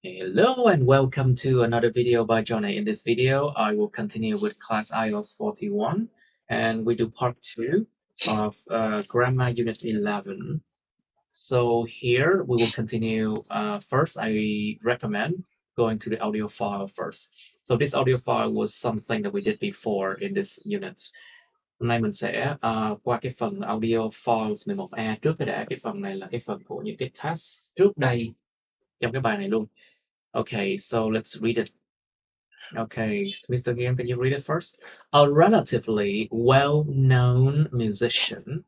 Hello and welcome to another video by Johnny. In this video, I will continue with class IELTS 41 and we do part 2 of grammar unit 11. So here we will continue. First, I recommend going to the audio file first. So this audio file was something that we did before in this unit. Hôm nay mình sẽ qua cái phần audio files 11A trước cái đã. Cái phần này là cái phần của những cái task trước đây trong cái bài này luôn. Okay, so let's read it. Okay, Mr. Nghiêm, can you read it first? A relatively well-known musician.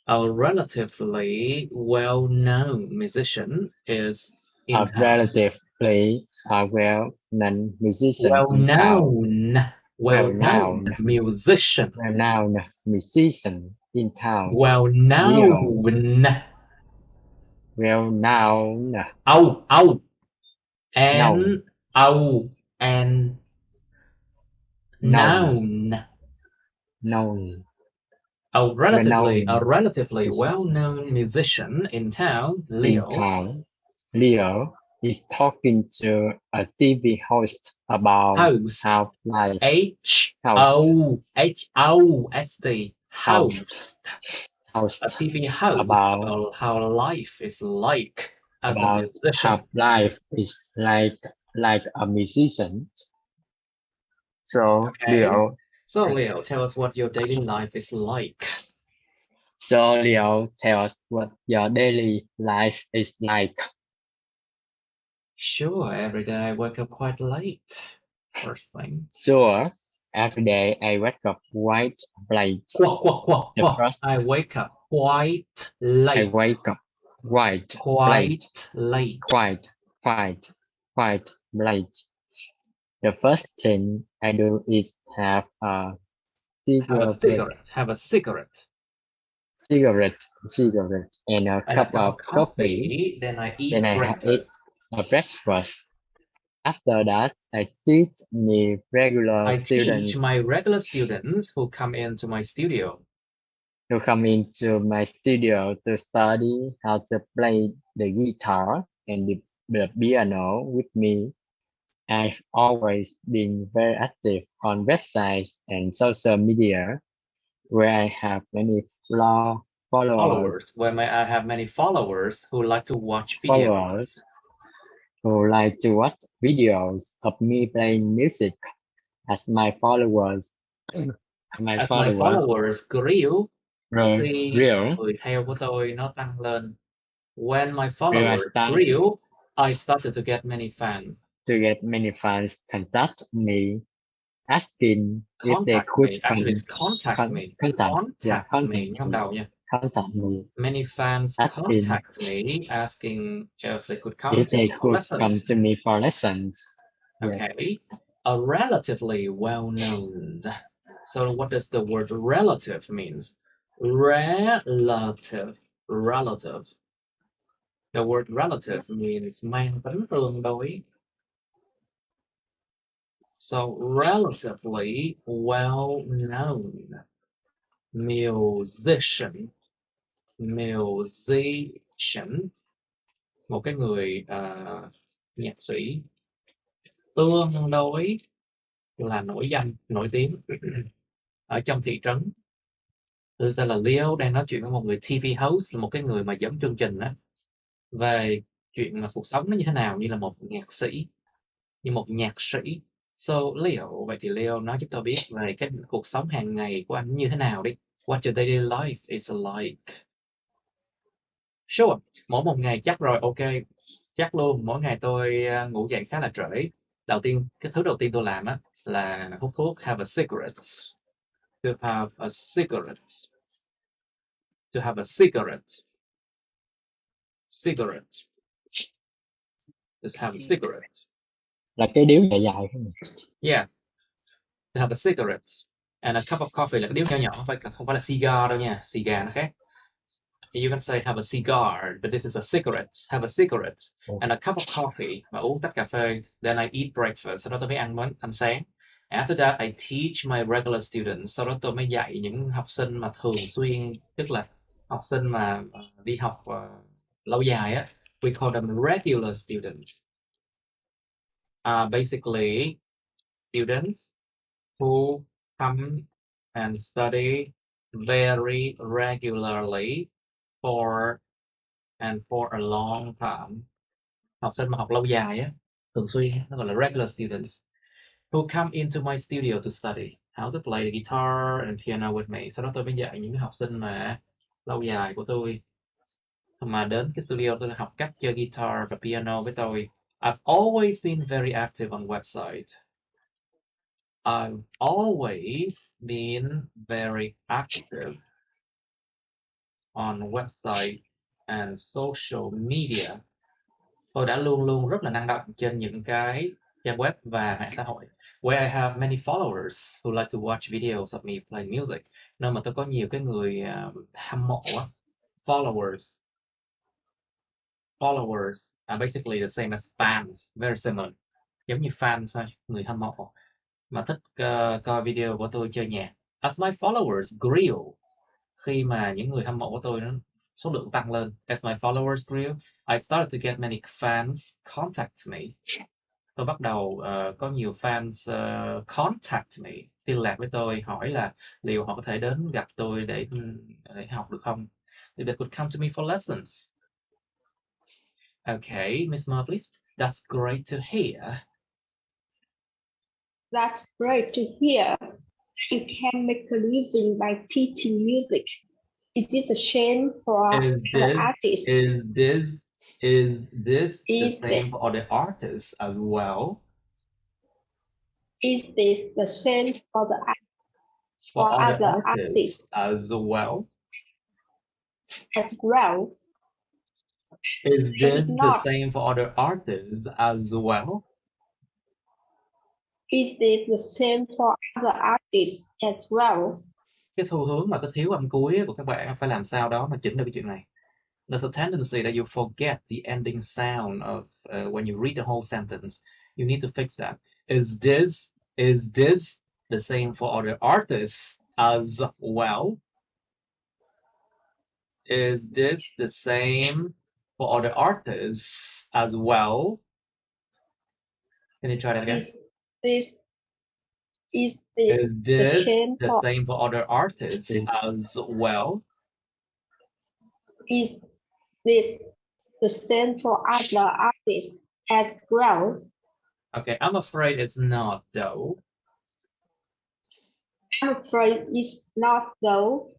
A relatively well-known musician is in A town. relatively well-known musician in town. Well-known musician. Well-known musician in town. Well-known. Well-known. And known. A relatively well-known musician in town, Leo. Leo is talking to a TV host about how life. H-O-S-T. Host. A TV host about how life is like as a musician. How life is like a musician. So okay. Leo, tell us what your daily life is like. So Leo, tell us what your daily life is like. Sure, every day I wake up quite late. First thing. Sure, every day I wake up quite late. I wake up quite late. I wake up quite late. Quite late. The first thing I do is have a cigarette. Have a cigarette. And a cup of coffee. Then I eat breakfast. A breakfast. After that, I teach my regular students who come into my studio. To study how to play the guitar and the piano with me. I've always been very active on websites and social media where I have many followers. Where I have many followers who like to watch videos. Of me playing music. As my followers grew, người theo của tôi nó tăng lên. When my followers grew, I started to get many fans. Contact me, asking if they could contact me. Many fans contact me asking if they could come to me for lessons. Okay, a relatively well-known. So what does the word relative means? Relative. The word relative means mang tính tương đối. So relatively well-known musician. Một cái người nhạc sĩ tương đối là nổi danh, nổi tiếng ở trong thị trấn. Tôi tên là Leo đang nói chuyện với một người TV host, là một cái người mà dẫn chương trình đó, về chuyện là cuộc sống nó như thế nào, như là một nhạc sĩ. So Leo, vậy thì Leo nói giúp tôi biết về cái cuộc sống hàng ngày của anh như thế nào đi. What your daily life is like. Sure, mỗi một ngày chắc rồi, ok, chắc luôn. Mỗi ngày tôi ngủ dậy khá là trễ. Cái thứ đầu tiên tôi làm á là hút thuốc. Have a cigarette. To have a cigarette. Just have a cigarette. Là cái điếu dài không? Yeah. To have a cigarette and a cup of coffee, là cái điếu nhỏ nhỏ, không phải là cigar đâu nha. Cigar nó khác. You can say have a cigar, but this is a cigarette. Have a cigarette and a cup of coffee, và uống tách cà phê. Then I eat breakfast. Sau đó tôi mới ăn sáng. After that, I teach my regular students. Sau đó tôi mới dạy những học sinh mà thường xuyên, tức là học sinh mà đi học lâu dài á, we call them regular students. Basically, students who come and study very regularly for a long time. Học sinh mà học lâu dài á, thường xuyên, nó gọi là regular students. Who come into my studio to study how to play the guitar and piano with me. Sau đó tôi mới dạy những học sinh mà lâu dài của tôi mà đến cái studio tôi học cách chơi guitar và piano với tôi. I've always been very active on website. I've always been very active on websites and social media. Tôi đã luôn luôn rất là năng động trên những cái trang web và mạng xã hội. Where I have many followers who like to watch videos of me playing music. Nơi mà tôi có nhiều cái người hâm mộ á. Followers are basically the same as fans, very similar. Giống như fans thôi, người hâm mộ mà thích coi video của tôi chơi nhạc. As my followers grew, khi mà những người hâm mộ của tôi nó số lượng tăng lên, as my followers grew, I started to get many fans contact me. Tôi bắt đầu có nhiều fans contact me, liên lạc với tôi, hỏi là liệu họ có thể đến gặp tôi để học được không? They could come to me for lessons. Okay, Miss Ma, please. That's great to hear. That's great to hear. You can make a living by teaching music. Is this a shame for other artists? Is this the same for other artists as well? Is this the same for the other artists as well? As well. Is this the same for other artists as well? Is this the same for other artists as well? Cái xu hướng mà cái thiếu âm cuối của các bạn phải làm sao đó mà chỉnh được cái chuyện này. There's a tendency that you forget the ending sound of when you read the whole sentence. You need to fix that. Is this the same for other artists as well? Is this the same for other artists as well? Can you try that again? Is this the same for other artists as well? Is this the same for other artists as well? Okay, I'm afraid it's not though. I'm afraid it's not though.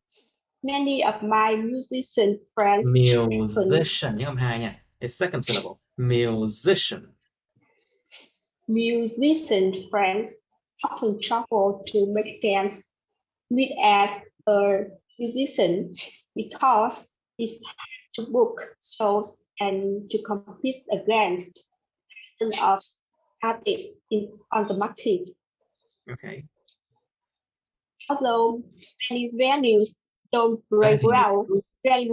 Many of my musician friends. Musician, nhớ âm hai nha. It's second syllable. Musician. Musician friends often travel to make dance with as a musician because it's hard to book shows and to compete against dozens of artists on the market. Okay. Although many venues don't pay very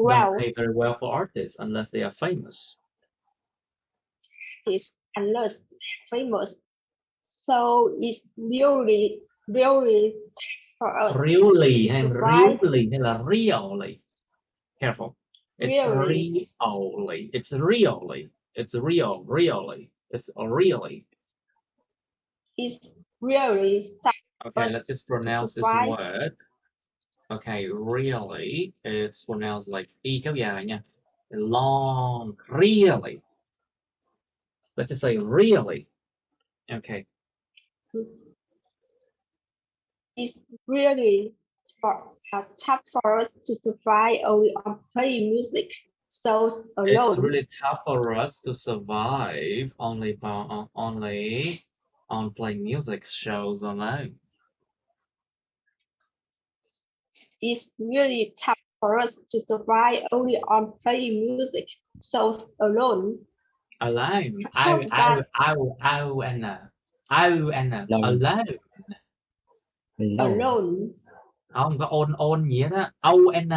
well for artists unless they are famous. Unless they're famous. So it's really for us. Really hay là really? Careful. It's really. It's really. It's really. It's really. It's really. Okay, let's just pronounce this word. Okay, really. It's pronounced like E kéo dài nha. Long. Really. Let's just say really. Okay. It's really tough for us to survive only on playing music shows alone. It's really tough for us to survive only on playing music shows alone. It's really tough for us to survive only on playing music shows alone. Alone. Alone. Không có ôn gì hết á. O-N.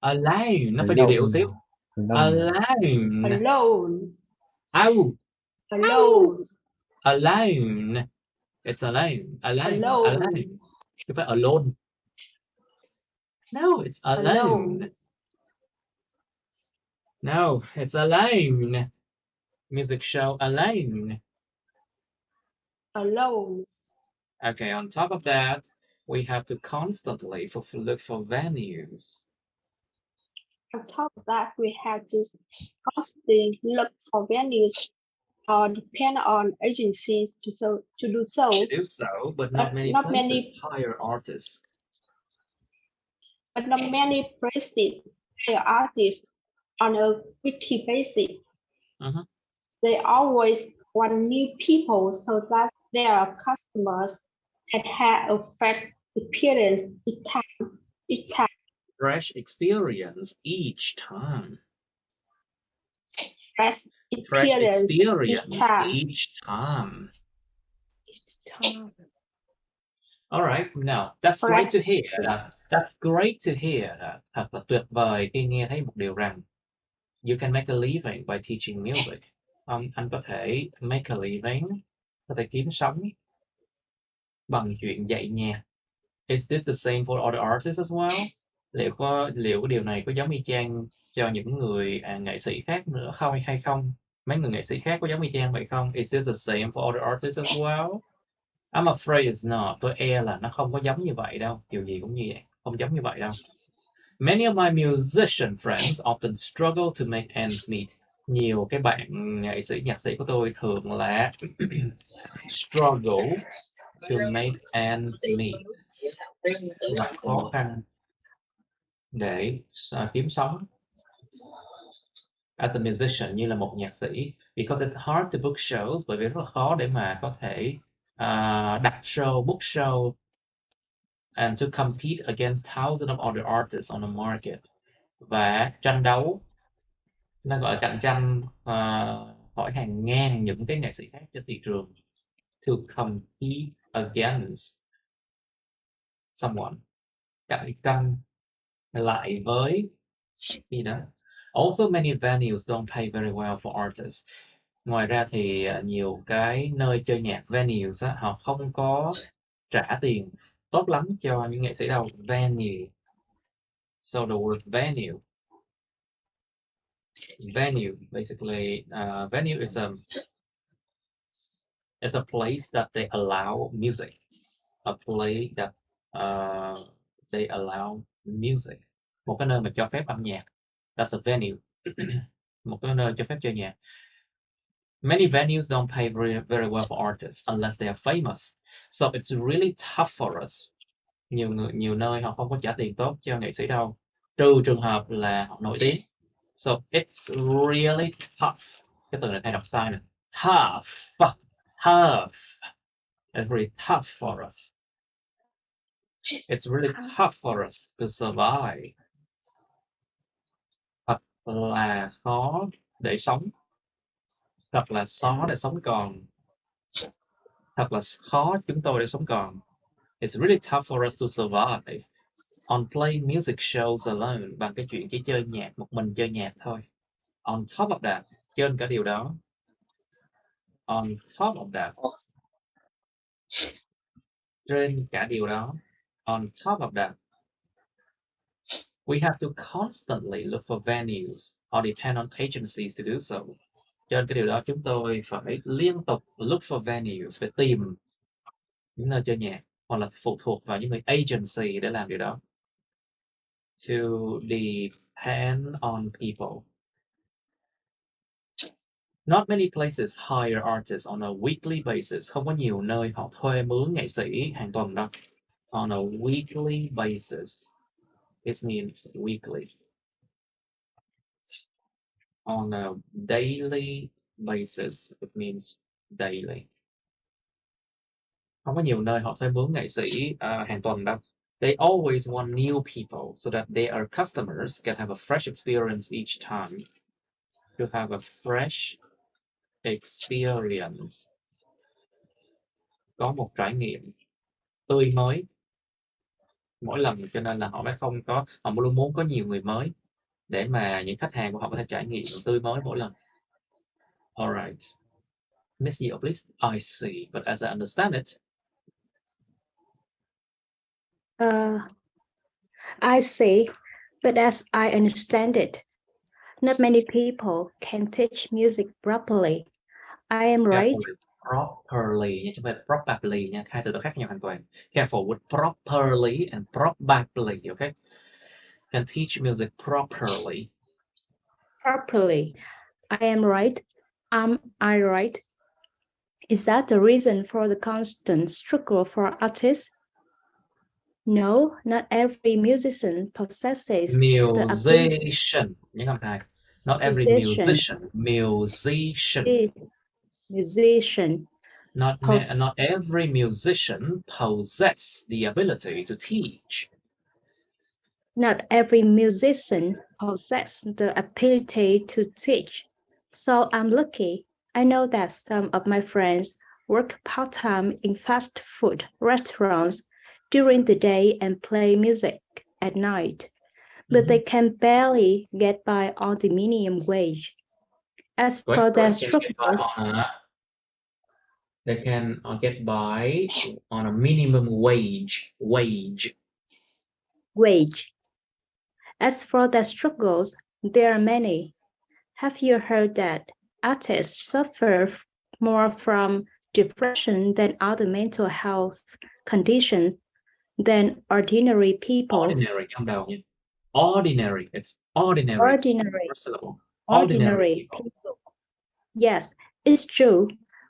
Alone. Nó phải điều điệu xíu. Alone. Alone. It's alone. Chứ phải alone. No, it's alone. No, it's alone. Music show alone. Alone. Okay, on top of that, we have to constantly look for venues. On top of that, we have to constantly look for venues or depend on agencies to do so. To do so, but not many places hire artists. But not many places hire artists on a weekly basis. Mhm. They always want new people so that their customers can have a fresh experience each time. Fresh experience each time. Fresh Fresh experience each time. All right, now that's great to hear. That's great to hear. Thật là tuyệt vời khi nghe thấy một điều rằng you can make a living by teaching music. Anh có thể make a living, có thể kiếm sống bằng chuyện dạy nhạc. Is this the same for other artists as well? Liệu cái điều này có giống y chang cho những người nghệ sĩ khác nữa hay không? Mấy người nghệ sĩ khác có giống y chang vậy không? Is this the same for other artists as well? I'm afraid it's not. Tôi e là nó không có giống như vậy đâu. Điều gì cũng như vậy, không giống như vậy đâu. Many of my musician friends often struggle to make ends meet. Nhiều cái bạn nghệ sĩ, nhạc sĩ của tôi thường là struggle to make ends meet. Gặp khó khăn để kiếm sống. As a musician, như là một nhạc sĩ, because it's hard to book shows, bởi vì rất là khó để mà có thể đặt show, book show, and to compete against thousands of other artists on the market. Và tranh đấu, nó gọi là cạnh tranh hỏi hàng ngàn những cái nghệ sĩ khác trên thị trường. To compete against someone, cạnh tranh lại với gì đó. Also, many venues don't pay very well for artists. Ngoài ra thì nhiều cái nơi chơi nhạc venues á, họ không có trả tiền tốt lắm cho những nghệ sĩ đâu. Venue. So the word venue basically, venue is a place that they allow music. A place that they allow music. Một cái nơi mà cho phép âm nhạc. That's a venue. Một cái nơi cho phép chơi nhạc. Many venues don't pay very well for artists unless they are famous. So it's really tough for us. Nhiều nơi họ không có trả tiền tốt cho nghệ sĩ đâu, trừ trường hợp là họ nổi tiếng. So it's really tough. Cái từ này hay đọc sai nè. Tough. It's really tough for us. It's really tough for us to survive. Thật là khó để sống. Thật là khó để sống còn. Thật là khó chúng tôi để sống còn. It's really tough for us to survive on playing music shows alone, bằng cái chuyện chỉ chơi nhạc, một mình chơi nhạc thôi. On top of that, trên cả điều đó. On top of that. Trên cả điều đó. On top of that. We have to constantly look for venues or depend on agencies to do so. Trên cái điều đó chúng tôi phải liên tục look for venues, phải tìm những nơi chơi nhạc, hoặc là phụ thuộc vào những người agency để làm điều đó. To depend on people. Not many places hire artists on a weekly basis. Không có nhiều nơi họ thuê mướn nghệ sĩ hàng tuần đâu. On a weekly basis. It means weekly. On a daily basis. It means daily. Không có nhiều nơi họ thuê mướn nghệ sĩ hàng tuần đâu. They always want new people so that their customers can have a fresh experience each time. To have a fresh experience. Có một trải nghiệm tươi mới mỗi lần, cho nên là họ mới không có, họ luôn muốn có nhiều người mới để mà những khách hàng của họ có thể trải nghiệm tươi mới mỗi lần. Alright. Miss Yeo, please. I see, but as I understand it. I see, but as I understand it, Not many people can teach music properly. I am right. Careful with properly nha, chứ không phải probably nha, hai từ đó khác nhau hoàn toàn. Careful with properly and probably, okay? Can teach music properly. Properly. I am right. Am I right? Is that the reason for the constant struggle for artists? No, not every musician possesses the ability. Musician, nhớ âm hai. Not every Musician. musician. Not Pos- every musician possess the ability to teach. Not every musician possesses the ability to teach. So I'm lucky. I know that some of my friends work part-time in fast food restaurants during the day and play music at night, but they can barely get by on the minimum wage. As for their struggles, They can get by on a minimum wage. As for their struggles, there are many. Have you heard that artists suffer more from depression than other mental health conditions than ordinary people? Ordinary, come down. Ordinary, it's ordinary. Ordinary people. Yes, it's true.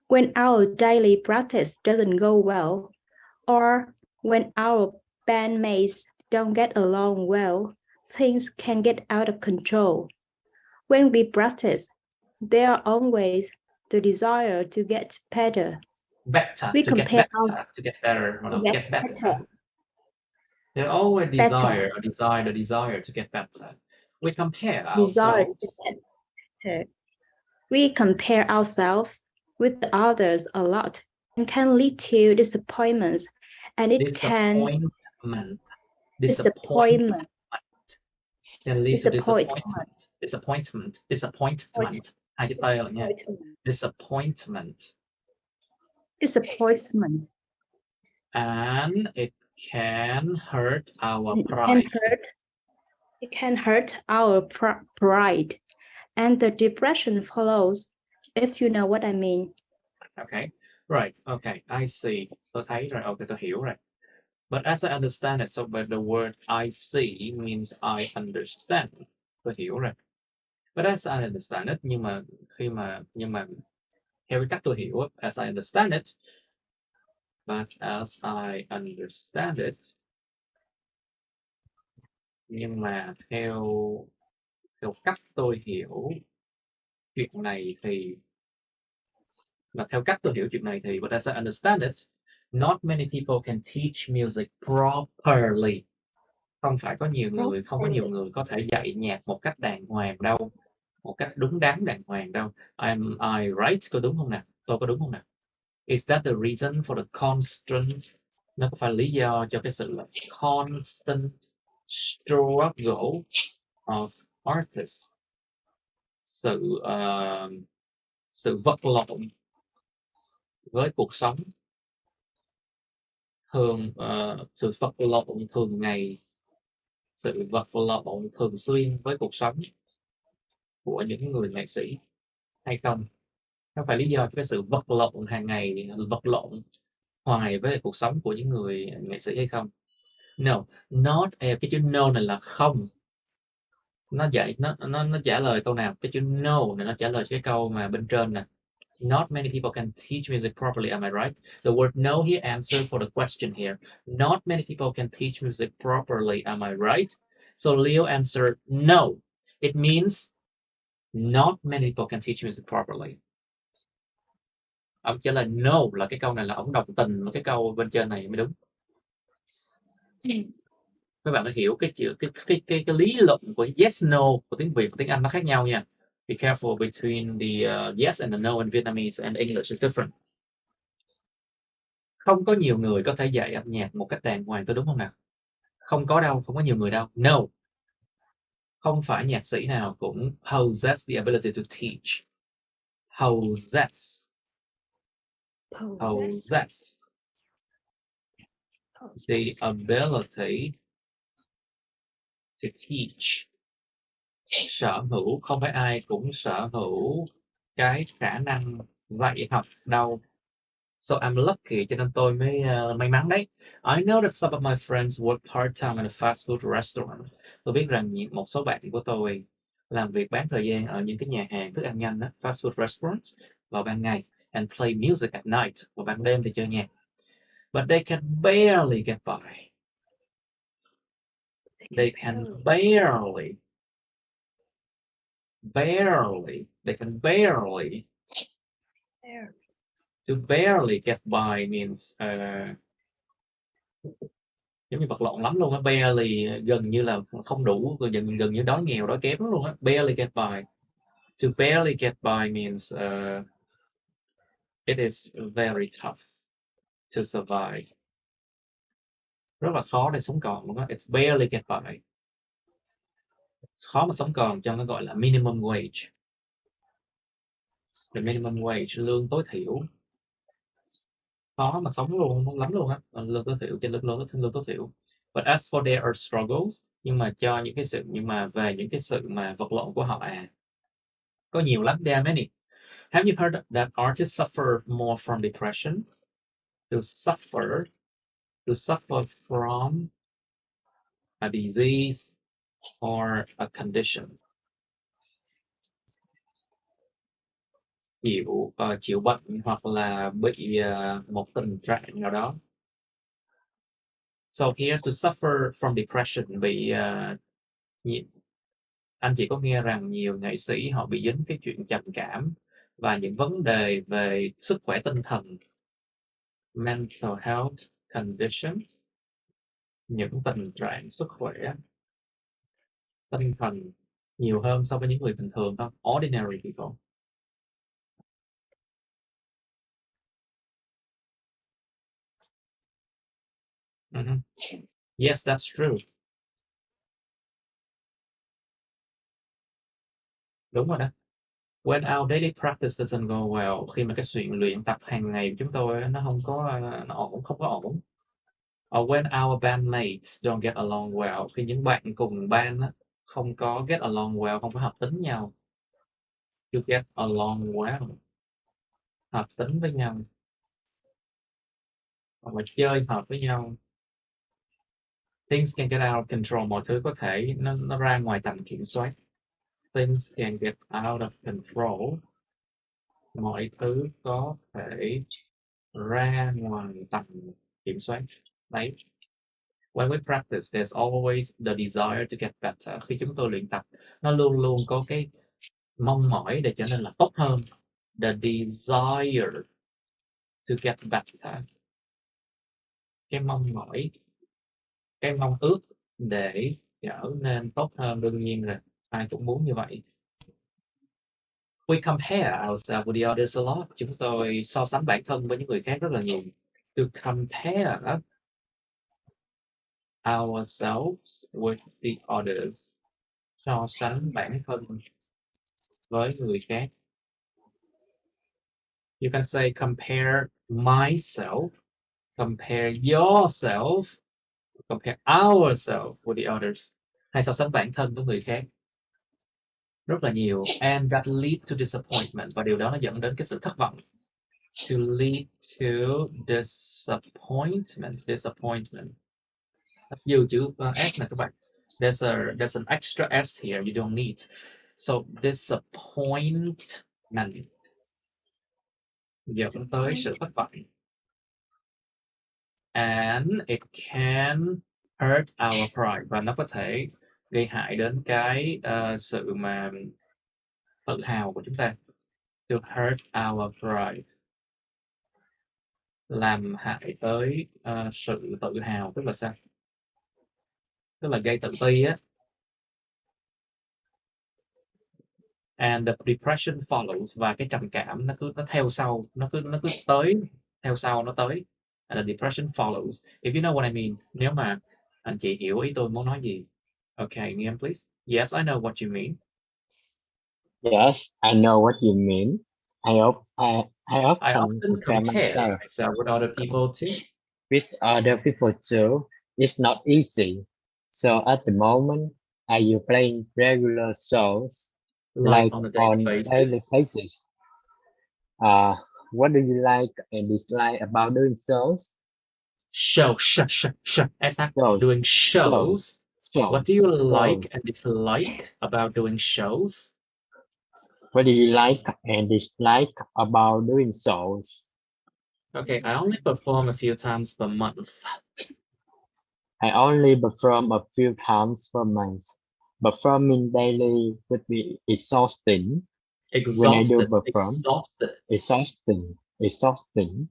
When our daily practice doesn't go well, or when our bandmates don't get along well, things can get out of control. When we practice, there are always the desire to get better. We To get better. They always desire to get better. We compare ourselves. We compare ourselves with others a lot and can lead to disappointments, and it can disappointment. Can lead to disappointment. Hai chữ T lại nha. Disappointment. And it can hurt our pride. It can hurt our pride, and the depression follows, if you know what I mean. Okay, right. Okay, I see. Tôi thấy rồi. Okay, tôi hiểu rồi. But as I understand it, so but the word I see means I understand. Tôi hiểu rồi. But as I understand it, nhưng mà theo cái cách tôi hiểu, as I understand it, but as I understand it, nhưng mà theo cách tôi hiểu chuyện này thì but as I understand it, not many people can teach music properly. Không có nhiều người có thể dạy nhạc một cách đàng hoàng đâu, một cách đúng đắn đàng hoàng đâu. Am I right? Có đúng không nào? Tôi có đúng không nào? Is that the reason for the constant? Nó có phải lý do cho cái sự constant struggle of artists? Sự vật lộn với cuộc sống, sự vật lộn thường ngày, sự vật lộn thường xuyên với cuộc sống của những người nghệ sĩ hay không? Nó phải lý do cho cái sự vật lộn hàng ngày, vật lộn hoài với cuộc sống của những người nghệ sĩ hay không? No, not cái chữ no này là không. Nó trả lời câu nào? Cái chữ no này nó trả lời cái câu mà bên trên nè. Not many people can teach music properly, am I right? The word no here answer for the question here. Not many people can teach music properly, am I right? So Leo answered no. It means not many people can teach music properly. Ông trả lời no là cái câu này là ông đồng tình với cái câu bên trên này mới đúng. Các bạn phải hiểu cái lý luận của yes no của tiếng Việt và tiếng Anh nó khác nhau nha. Be careful between the yes and the no in Vietnamese and English is different. Không có nhiều người có thể dạy âm nhạc một cách đàng hoàng, tôi đúng không nào? Không có nhiều người đâu. No. Không phải nhạc sĩ nào cũng possess the ability to teach. Possess the ability to teach. Sở hữu, không phải ai cũng sở hữu cái khả năng dạy học đâu. So I'm lucky, cho nên tôi mới may mắn đấy. I know that some of my friends work part-time in a fast food restaurant. Tôi biết rằng một số bạn của tôi làm việc bán thời gian ở những cái nhà hàng thức ăn nhanh đó, fast food restaurants, vào ban ngày, and play music at night, vào ban đêm thì chơi nhạc. But they can barely get by. They can barely. They can barely. To barely get by means giống như vật lộn lắm luôn á. Barely gần như là không đủ, gần như đói nghèo, đói kém luôn á. Barely get by. To barely get by means it is very tough to survive. Rất là khó để sống còn luôn á. It's barely get by. Khó mà sống còn trong nó gọi là minimum wage. The minimum wage, lương tối thiểu. Khó mà sống luôn lắm luôn á. Lương tối thiểu, trên lương tối thiểu. But as for their struggles, nhưng mà về những cái sự mà vật lộn của họ có nhiều lắm. There are many. Have you heard that artists suffer more from depression? To suffer from a disease or a condition. Chịu bệnh hoặc là bị một tình trạng nào đó. So here, to suffer from depression, anh chị có nghe rằng nhiều nghệ sĩ họ bị dính cái chuyện trầm cảm và những vấn đề về sức khỏe tinh thần, mental health conditions, những tình trạng sức khỏe tinh thần nhiều hơn so với những người bình thường không? Ordinary people. Yes, that's true. Đúng rồi đó. When our daily practice doesn't go well, khi mà cái sự luyện tập hàng ngày của chúng tôi nó không có ổn. Or when our bandmates don't get along well, khi những bạn cùng ban không có get along well, không có hợp tính nhau. To get along well, hợp tính với nhau, hoặc là chơi hợp với nhau. Things can get out of control, mọi thứ có thể nó ra ngoài tầm kiểm soát. Things can get out of control, mọi thứ có thể ra ngoài tầm kiểm soát. Đấy. When we practice, there's always the desire to get better. Khi chúng tôi luyện tập, nó luôn luôn có cái mong mỏi để trở nên là tốt hơn. The desire to get better. Cái mong mỏi, cái mong ước để trở nên tốt hơn, đương nhiên rồi. Ai cũng muốn như vậy. We compare ourselves with the others a lot. Chúng tôi so sánh bản thân với những người khác rất là nhiều. To compare ourselves with the others. So sánh bản thân với người khác. You can say compare myself, compare yourself, compare ourselves with the others. Hay so sánh bản thân với người khác. Rất là nhiều. And that lead to disappointment. Và điều đó nó dẫn đến cái sự thất vọng. To lead to disappointment. Dư chữ S này các bạn. There's an extra S here you don't need. So disappointment dẫn tới sự thất vọng. And it can hurt our pride. Và nó có thể gây hại đến cái sự mà tự hào của chúng ta. To hurt our pride. Làm hại tới sự tự hào, tức là sao? Tức là gây tự ti á. And the depression follows, và cái trầm cảm nó theo sau, nó cứ tới, theo sau nó tới. And the depression follows. If you know what I mean, nếu mà anh chị hiểu ý tôi muốn nói gì. Okay, Nghiêm, please. Yes, I know what you mean. Yes, I know what you mean. I often compare myself with other people too. With other people too. It's not easy. So at the moment, Are you playing regular shows Like like on a on daily daily basis. basis? What do you like and dislike about doing shows? Doing Shows, shows. What do you like shows. and dislike about doing shows? What do you like and dislike about doing shows? Okay, I only perform a few times per month. I only perform a few times per month. Performing daily would be exhausting. When I do Exhausted. perform, Exhausted. exhausting.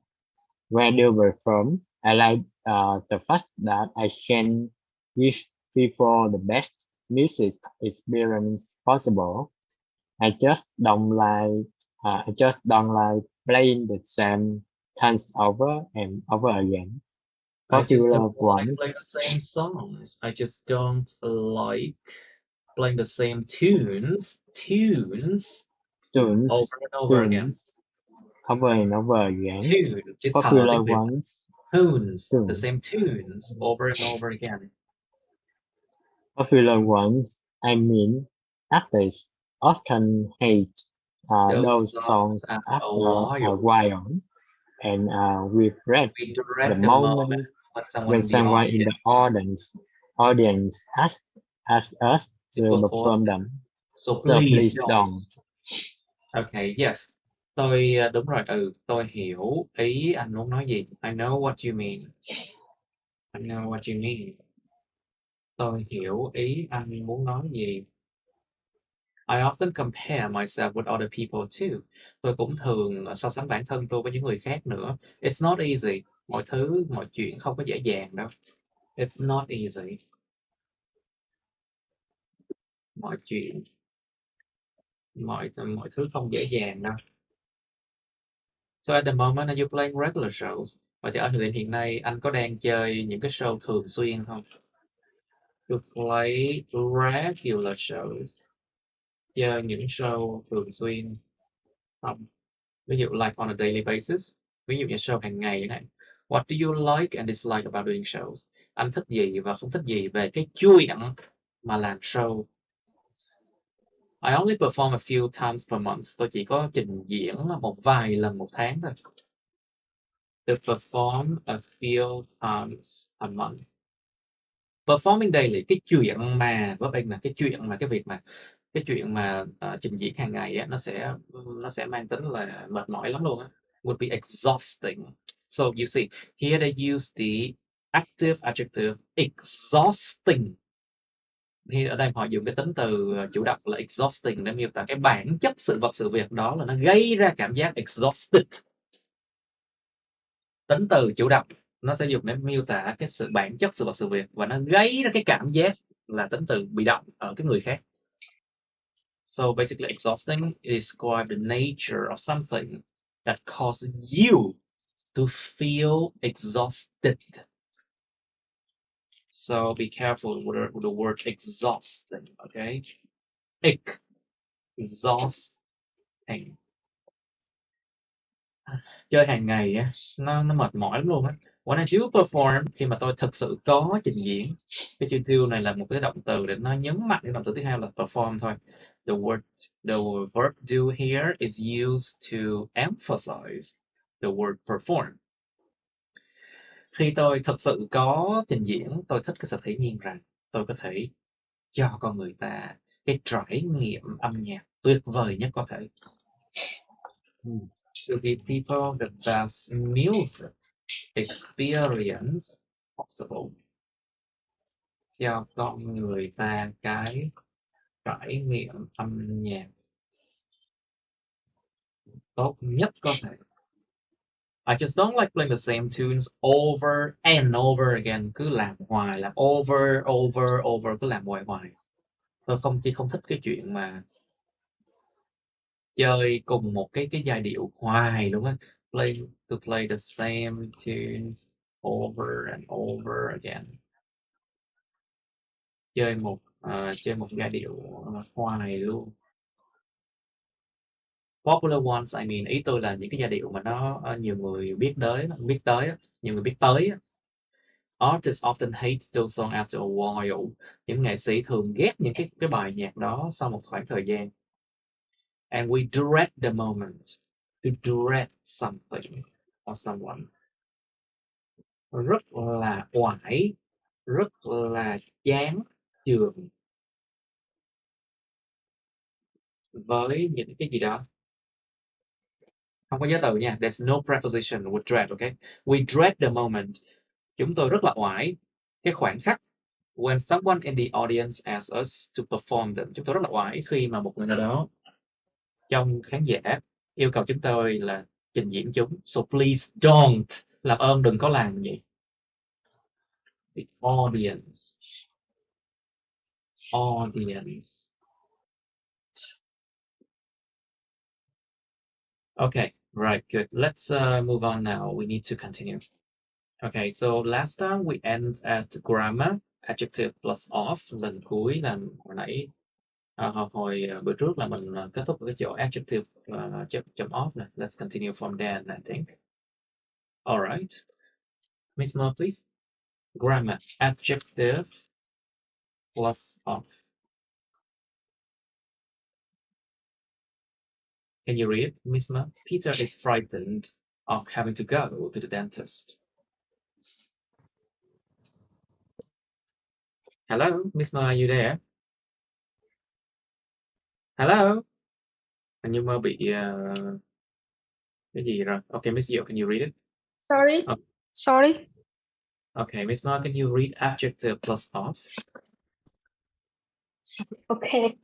When I do perform, I like the fact that I can give people the best music experience possible. I just don't like playing the same tunes over and over again. I just don't Popular like ones, playing the same songs. I just don't like playing the same tunes tunes, over and over again. tunes, over and over again. Tune, chữ thở Popular tiếng Việt. ones, Tunes, the tunes. same tunes over and over again. Popular ones, I mean, artists often hate Those those songs songs after a after a while. while, and we regret We the dread the moment moment when someone when in the someone in the audience asks us to perform. perform them. So So please please don't. don't. Okay, yes. Đúng rồi, tôi hiểu ý anh muốn nói gì. I know what you mean. I know what you mean. Tôi hiểu ý anh muốn nói gì. I often compare myself with other people too. Tôi cũng thường so sánh bản thân tôi với những người khác nữa. It's not easy. Mọi chuyện không có dễ dàng đâu. It's not easy. Mọi thứ không dễ dàng đâu. So at the moment, are you playing regular shows? Vậy thì ở thời điểm hiện nay, anh có đang chơi những cái show thường xuyên không? To play regular shows. Chơi những show thường xuyên không? Ví dụ like on a daily basis. Ví dụ như show hàng ngày chẳng hạn. What do you like and dislike about doing shows? Anh thích gì và không thích gì về cái chuyện mà làm show? I only perform a few times per month. Tôi chỉ có trình diễn một vài lần một tháng thôi. To perform a few times a month. Performing daily, cái chuyện mà với anh là cái chuyện mà trình diễn hàng ngày á, nó sẽ mang tính là mệt mỏi lắm luôn á. Would be exhausting. So you see, here they use the active adjective exhausting. Thì ở đây họ dùng cái tính từ chủ động là exhausting để miêu tả cái bản chất sự vật sự việc đó là nó gây ra cảm giác exhausted. Tính từ chủ động nó sẽ dùng để miêu tả cái sự bản chất sự vật sự việc và nó gây ra cái cảm giác là tính từ bị động ở cái người khác. So basically exhausting describes the nature of something that causes you to feel exhausted. So be careful with the word exhausting, okay? Exhausting. Chơi hàng ngày á, nó mệt mỏi lắm luôn á. When I do perform, khi mà tôi thực sự có trình diễn, cái chữ do này là một cái động từ để nó nhấn mạnh cái động từ tiếp theo là perform thôi. The verb do here is used to emphasize the word perform. Khi tôi thực sự có trình diễn, tôi thích cái sự thể hiện rằng tôi có thể cho con người ta cái trải nghiệm âm nhạc tuyệt vời nhất có thể. To give people the best music experience possible. Cho con người ta cái trải nghiệm âm nhạc tốt nhất có thể. I just don't like playing the same tunes over and over again. Cứ làm hoài, làm over, cứ làm hoài. Tôi không thích cái chuyện mà chơi cùng một cái giai điệu hoài luôn á. To play the same tunes over and over again. Chơi một giai điệu hoài luôn. Popular ones, I mean, ý tôi là những cái giai điệu mà nó nhiều người biết tới, nhiều người biết tới á. Artists often hate those songs after a while. Những nghệ sĩ thường ghét những cái bài nhạc đó sau một khoảng thời gian. And we dread the moment. To dread something or someone. Rất là oải, rất là chán chường với những cái gì đó. Không có giới từ nha. There's no preposition with dread, okay? We dread the moment. Chúng tôi rất là oải cái khoảnh khắc when someone in the audience asks us to perform them. Chúng tôi rất là oải khi mà một người nào đó trong khán giả yêu cầu chúng tôi là trình diễn chúng. So please don't. Làm ơn đừng có làm vậy. The audience. Audience. Okay, right, good. Let's move on now. We need to continue. Okay, so last time we end at grammar, adjective plus of. Lần cuối là hồi nãy, hồi bữa trước là mình kết thúc ở cái chỗ adjective chấm off này. Let's continue from there, I think. All right. Miss Mo, please. Grammar, adjective plus of. Can you read, Miss Mo? Peter is frightened of having to go to the dentist. Hello, Miss Mo, are you there? Hello? Hình như Mo bị cái gì rồi? Okay, Miss Diệu, can you read it? Sorry. Oh. Sorry. Okay, Miss Mo, can you read adjective plus of? Okay.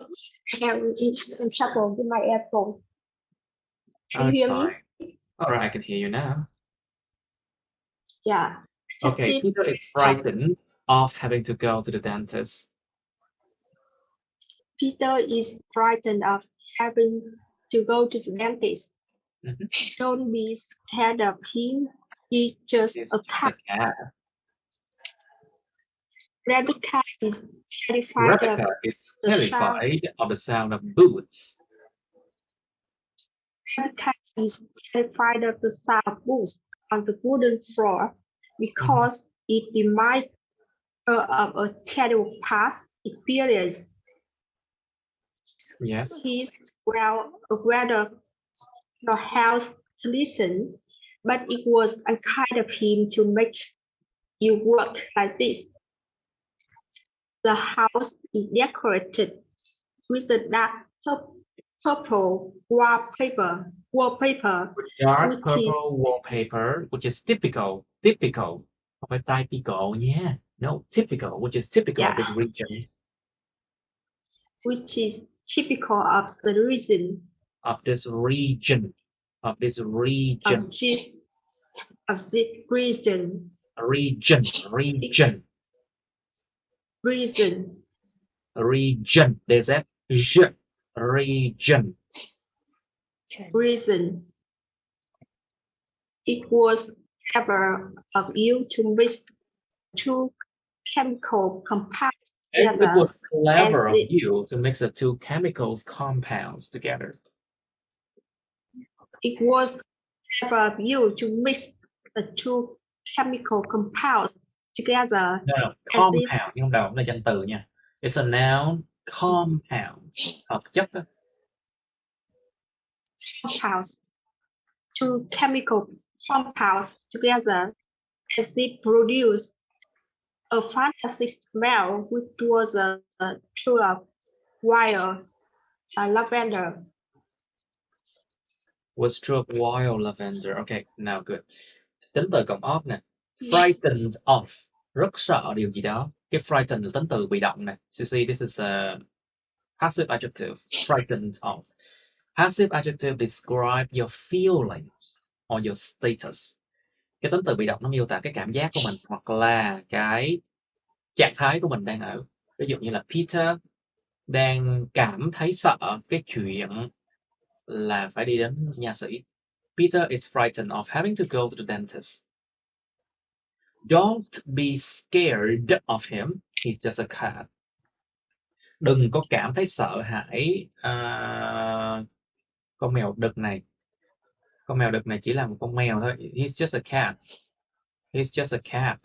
I have some trouble with my earphone. Can you It's hear me? fine. All right, I can hear you now. Yeah. Okay, Peter is frightened of having to go to the dentist. Peter is frightened of having to go to the dentist. Mhm. Don't be scared of him. He's just It's a just cat. a cat. Rebecca is terrified Rebecca of is the terrified of the sound of boots. Rebecca is terrified of the sound of boots on the wooden floor because it reminds her of a terrible past experience. Yes. He's well aware of your health condition, but it was unkind of him to make you work like this. The house is decorated with a dark purple wallpaper. Dark Which purple is wallpaper, which is typical. Không phải typical nha. No, typical, which is typical of this region. Which is typical of the region. Of this region. Of this region. Region. There's that region. Reason. It was clever of you to mix two chemical compounds together. It was clever of you to mix the two chemicals compounds together. It was clever of you to mix the two chemical compounds together. No, compound, nhưng đầu là danh từ nha. It's a noun, compound. Hợp chất đó. Compounds. Two chemical compounds together as they produce a fantastic smell, which was a true of wild lavender. Was true of wild lavender. Okay, now good. Tính từ cộng of nè. Frightened of. Rất sợ điều gì đó. Cái frightened là tính từ bị động nè. So you see, this is a passive adjective. Frightened of. Passive adjective describe your feelings or your status. Cái tính từ bị động nó miêu tả cái cảm giác của mình hoặc là cái trạng thái của mình đang ở. Ví dụ như là Peter đang cảm thấy sợ cái chuyện là phải đi đến nha sĩ. Peter is frightened of having to go to the dentist. Don't be scared of him. He's just a cat. Đừng có cảm thấy sợ hãi con mèo đực này. Con mèo đực này chỉ là một con mèo thôi. He's just a cat. He's just a cat.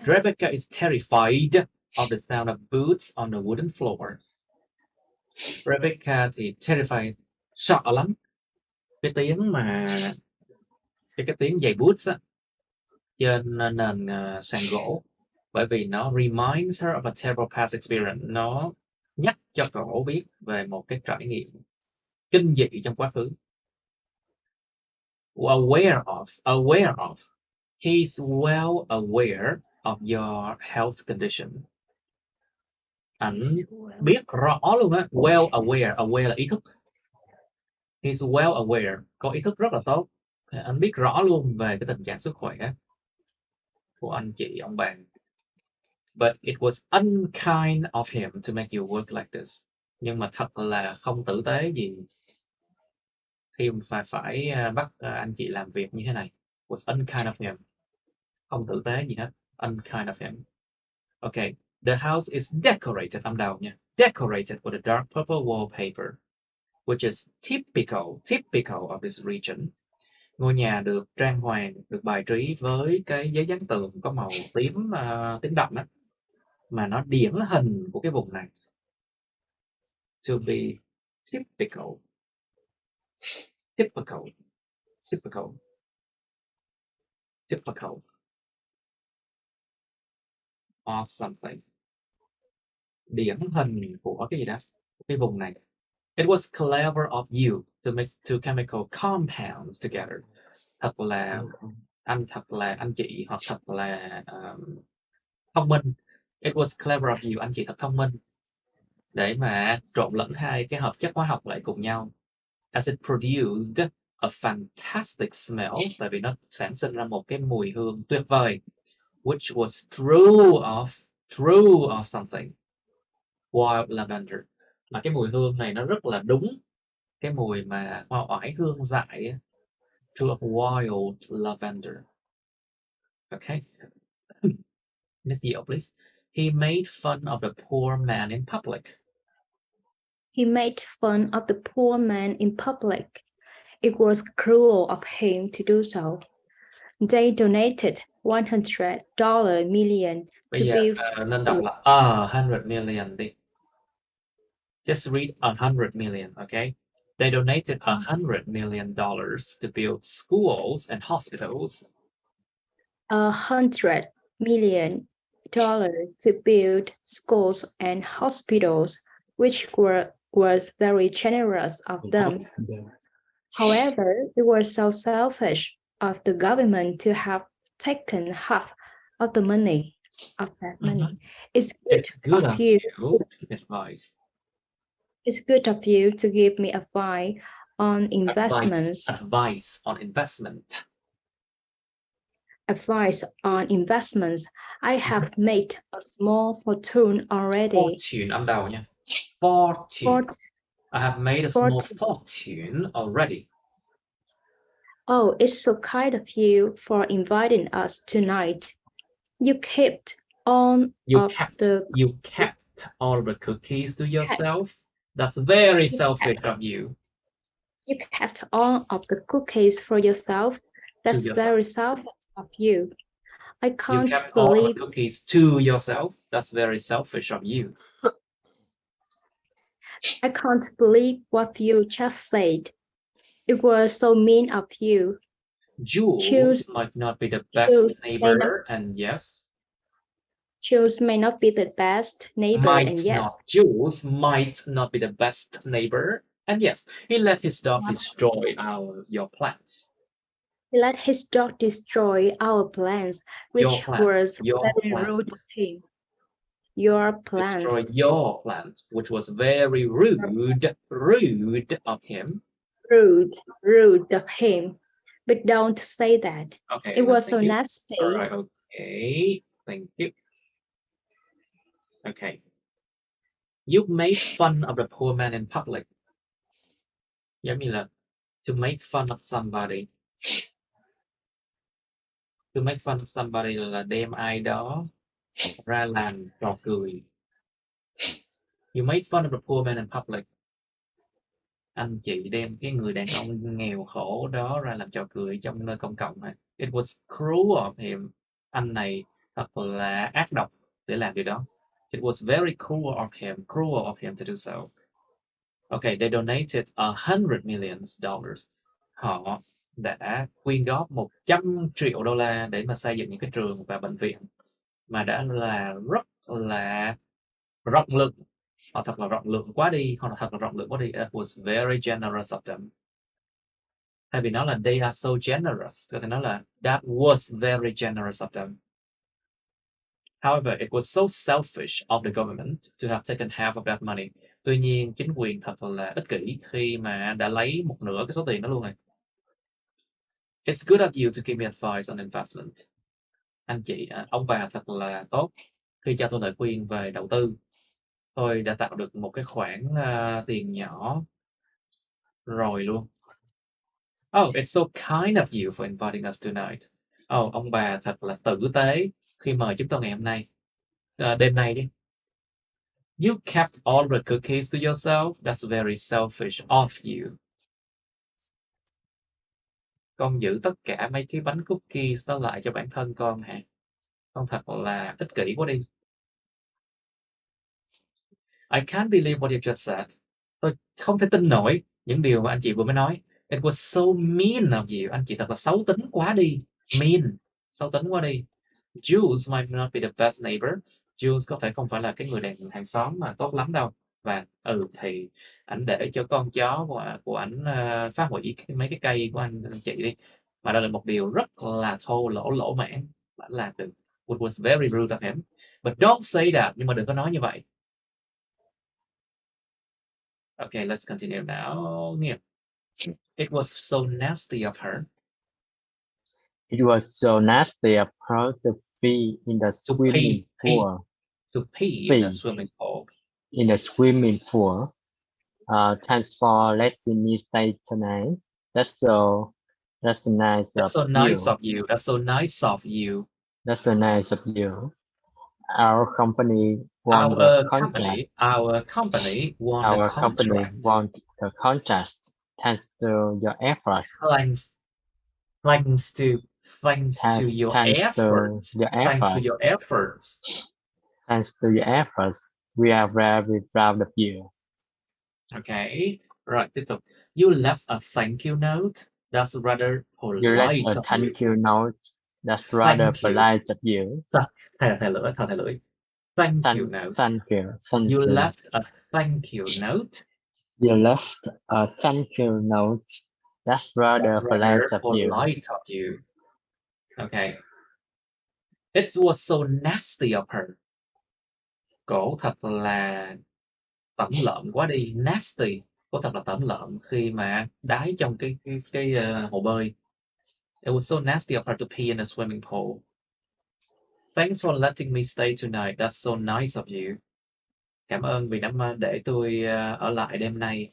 Rebecca is terrified of the sound of boots on the wooden floor. Rebecca thì terrified, sợ lắm. Cái tiếng mà cái tiếng giày boots á, trên nền sàn gỗ, bởi vì nó reminds her of a terrible past experience. Nó nhắc cho cổ biết về một cái trải nghiệm kinh dị trong quá khứ. Aware of. He's well aware of your health condition. Ảnh biết rõ luôn á. Well aware là ý thức. He's well aware, có ý thức rất là tốt. Anh biết rõ luôn về cái tình trạng sức khỏe của anh chị, ông bà. But it was unkind of him to make you work like this. Nhưng mà thật là không tử tế gì khi phải bắt anh chị làm việc như thế này. Was unkind of him. Không tử tế gì hết. Unkind of him. Okay. The house is decorated. Âm đầu nha. Decorated with a dark purple wallpaper, which is typical of this region. Ngôi nhà được trang hoàng, được bài trí với cái giấy dán tường có màu tím đậm á, mà nó điển hình của cái vùng này. To be typical of something. Điển hình của cái gì đó, của cái vùng này. It was clever of you to mix two chemical compounds together. Thật là anh chị, hoặc thật là thông minh. It was clever of you, anh chị thật thông minh, để mà trộn lẫn hai cái hợp chất hóa học lại cùng nhau. As it produced a fantastic smell, tại vì nó sản sinh ra một cái mùi hương tuyệt vời. Which was true of something. Wild lavender. Mà cái mùi hương này nó rất là đúng cái mùi mà hoa oải hương dại. True of wild lavender. Okay. Miss Diệu, please. He made fun of the poor man in public. He made fun of the poor man in public. It was cruel of him to do so. They donated $100 million to build nên đọc là 100 million đi. Just read 100 million, okay? They donated $100 million to build schools and hospitals. $100 million to build schools and hospitals, which was very generous of them. However, it was so selfish of the government to have taken half of the money of that money. It's good of you to give advice. It's good of you to give me advice on investments. Advice on investment. Advice on investments. I have made a small fortune already. Fortune, âm đầu nha. Fortune. I have made a small fortune already. Oh, it's so kind of you for inviting us tonight. You kept all the cookies to yourself. That's very selfish of you. You kept all of the cookies for yourself. That's very selfish of you. I can't you kept believe all the cookies to yourself. That's very selfish of you. I can't believe what you just said. It was so mean of you. Jules might not be the best neighbor, and yes. Jules may not be the best neighbor, and yes. Jules might not be the best neighbor, and yes. He let his dog destroy your plants. He let his dog destroy our plants, which was very rude of him. Your plants. Destroy your plants, which was very rude of him. Rude of him. But don't say that. Okay. It was so nasty. All right, okay. Thank you. Okay. You made fun of the poor man in public. Giống như là to make fun of somebody. To make fun of somebody là đem ai đó ra làm trò cười. You made fun of the poor man in public. Anh chị đem cái người đàn ông nghèo khổ đó ra làm trò cười trong nơi công cộng này. It was cruel of him. Anh này thật là ác độc để làm điều đó. It was very cruel of him to do so. Okay, they donated $100 million. Họ đã quyên góp $100 triệu để mà xây dựng những cái trường và bệnh viện mà đã là rất là rộng lượng. Họ thật là rộng lượng quá đi. It was very generous of them. Thay vì nói là they are so generous, có thể nói là that was very generous of them. However, it was so selfish of the government to have taken half of that money. Tuy nhiên, chính quyền thật là ích kỷ khi mà đã lấy một nửa cái số tiền đó luôn rồi. It's good of you to give me advice on investment. Ông bà thật là tốt khi cho tôi lời khuyên về đầu tư. Tôi đã tạo được một cái khoản tiền nhỏ rồi luôn. Oh, it's so kind of you for inviting us tonight. Oh, ông bà thật là tử tế khi mời chúng tôi ngày hôm nay. Đêm nay đi. You kept all the cookies to yourself. That's very selfish of you. Con giữ tất cả mấy cái bánh cookies đó lại cho bản thân con hả? Con thật là ích kỷ quá đi. I can't believe what you just said. Tôi không thể tin nổi những điều mà anh chị vừa mới nói. It was so mean of you. Anh chị thật là xấu tính quá đi. Mean, xấu tính quá đi. Jules might not be the best neighbor. Jules có thể không phải là cái người hàng xóm mà tốt lắm đâu. Và thì ảnh để cho con chó của ảnh phá hủy mấy cái cây của anh chị đi. Mà đây là một điều rất là thô lỗ mãn. Ảnh làm được. It was very rude of him. But don't say that. Nhưng mà đừng có nói như vậy. Okay, let's continue now. Nghiêm. It was so nasty of her. It was so nasty of her to pee in the To swimming pool. To pee in the swimming pool. In the swimming pool. Thanks for letting me stay tonight. That's so nice of you. That's so nice of you. That's so nice of you. Our company won the contract. Our company won the contract. Thanks to your efforts. Thanks to your efforts. Thanks to your efforts. We are very proud of you. Okay. Rồi, tiếp tục. You left a thank you note. That's rather polite you left a thank you note. That's rather polite of you. Thầy lưỡi. Thank you note. Thank you. You left a thank you note. You left a thank you note. That's rather polite of you. Okay. It was so nasty of her. Cổ thật là tẩm lợm quá đi. Nasty. Cổ thật là tẩm lợm khi mà đái trong cái hồ bơi. It was so nasty of her to pee in a swimming pool. Thanks for letting me stay tonight. That's so nice of you. Cảm ơn vì đã để tôi ở lại đêm nay.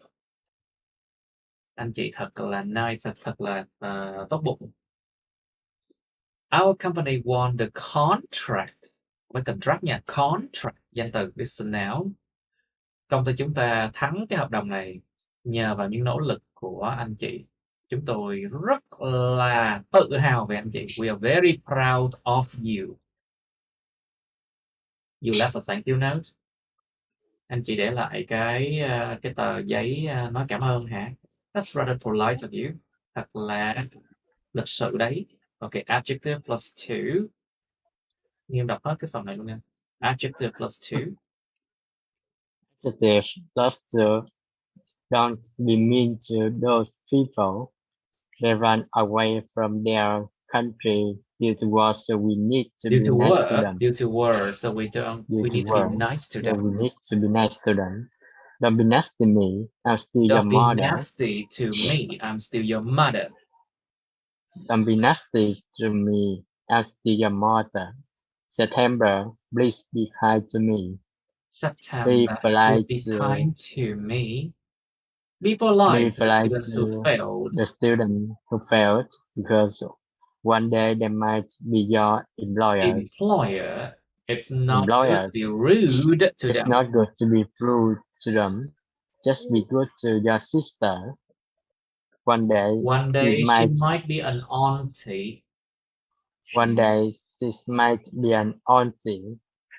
Anh chị thật là nice, thật là tốt bụng. Our company won the contract. Với contract nha, contract, danh từ, listen now. Công ty chúng ta thắng cái hợp đồng này nhờ vào những nỗ lực của anh chị. Chúng tôi rất là tự hào về anh chị. We are very proud of you. You left a thank you note. Anh chị để lại cái tờ giấy nói cảm ơn hả? That's rather polite of you. Thật là lịch sự đấy. Okay, adjective plus 2. Nghiêm đọc hết cái phần này luôn nha. Adjective plus 2. Adjective plus 2. Don't be mean to those people. They run away from their country due to war, so we need to be nice to them. Due to war, so we need to be nice to them. We need to be nice to them. Don't be nasty to me. I'm still your mother. Don't be nasty to me. I'm still your mother. Don't be nasty to me. I'm still your mother. September, please be kind to me. September, please be kind to me. Be polite to the students who failed, because one day they might be your employers. It's not good to be rude to them. It's not good to be rude to them. Just be good to your sister. One day she might be an auntie. One day this might be an odd thing,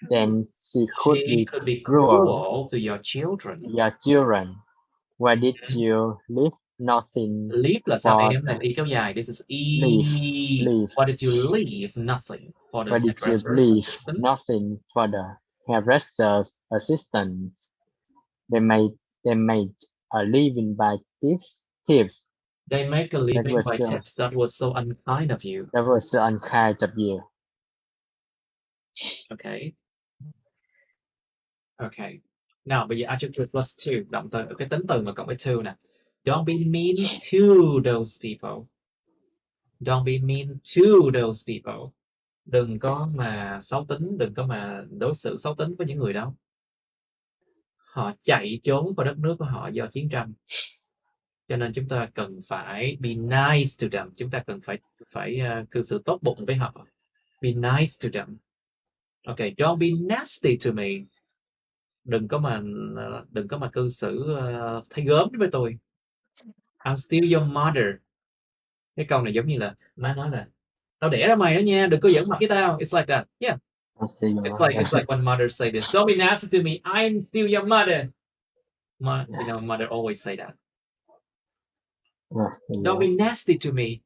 then she could She be could be cruel cruel to your children. to your children. Why did you leave nothing Leave là sao for em? Là the y kéo dài. This is leave? E. Leave. Why did you leave nothing for the Why did you hairdresser's leave assistant? nothing for the hairdresser's assistant? They made a living by tips. They make a That living was by so tips. That was so unkind of you. that was so unkind of you. Okay. Okay. Nào, bây giờ adjective plus to, động từ, cái tính từ mà cộng với to nè. Don't be mean to those people. Don't be mean to those people. Đừng có mà xấu tính, đừng có mà đối xử xấu tính với những người đó. Họ chạy trốn khỏi đất nước của họ do chiến tranh. Cho nên chúng ta cần phải be nice to them. Chúng ta cần phải cư xử tốt bụng với họ. Be nice to them. Okay, don't be nasty to me. Đừng có mà cư xử thấy gớm với tôi. I'm still your mother. Cái câu này giống như là má nói là tao đẻ ra mày đó nha, đừng có giỡn mặt với tao. It's like that. Yeah. It's like when mothers say this. Don't be nasty to me. I'm still your mother. Mother always say that. Don't be nasty to me.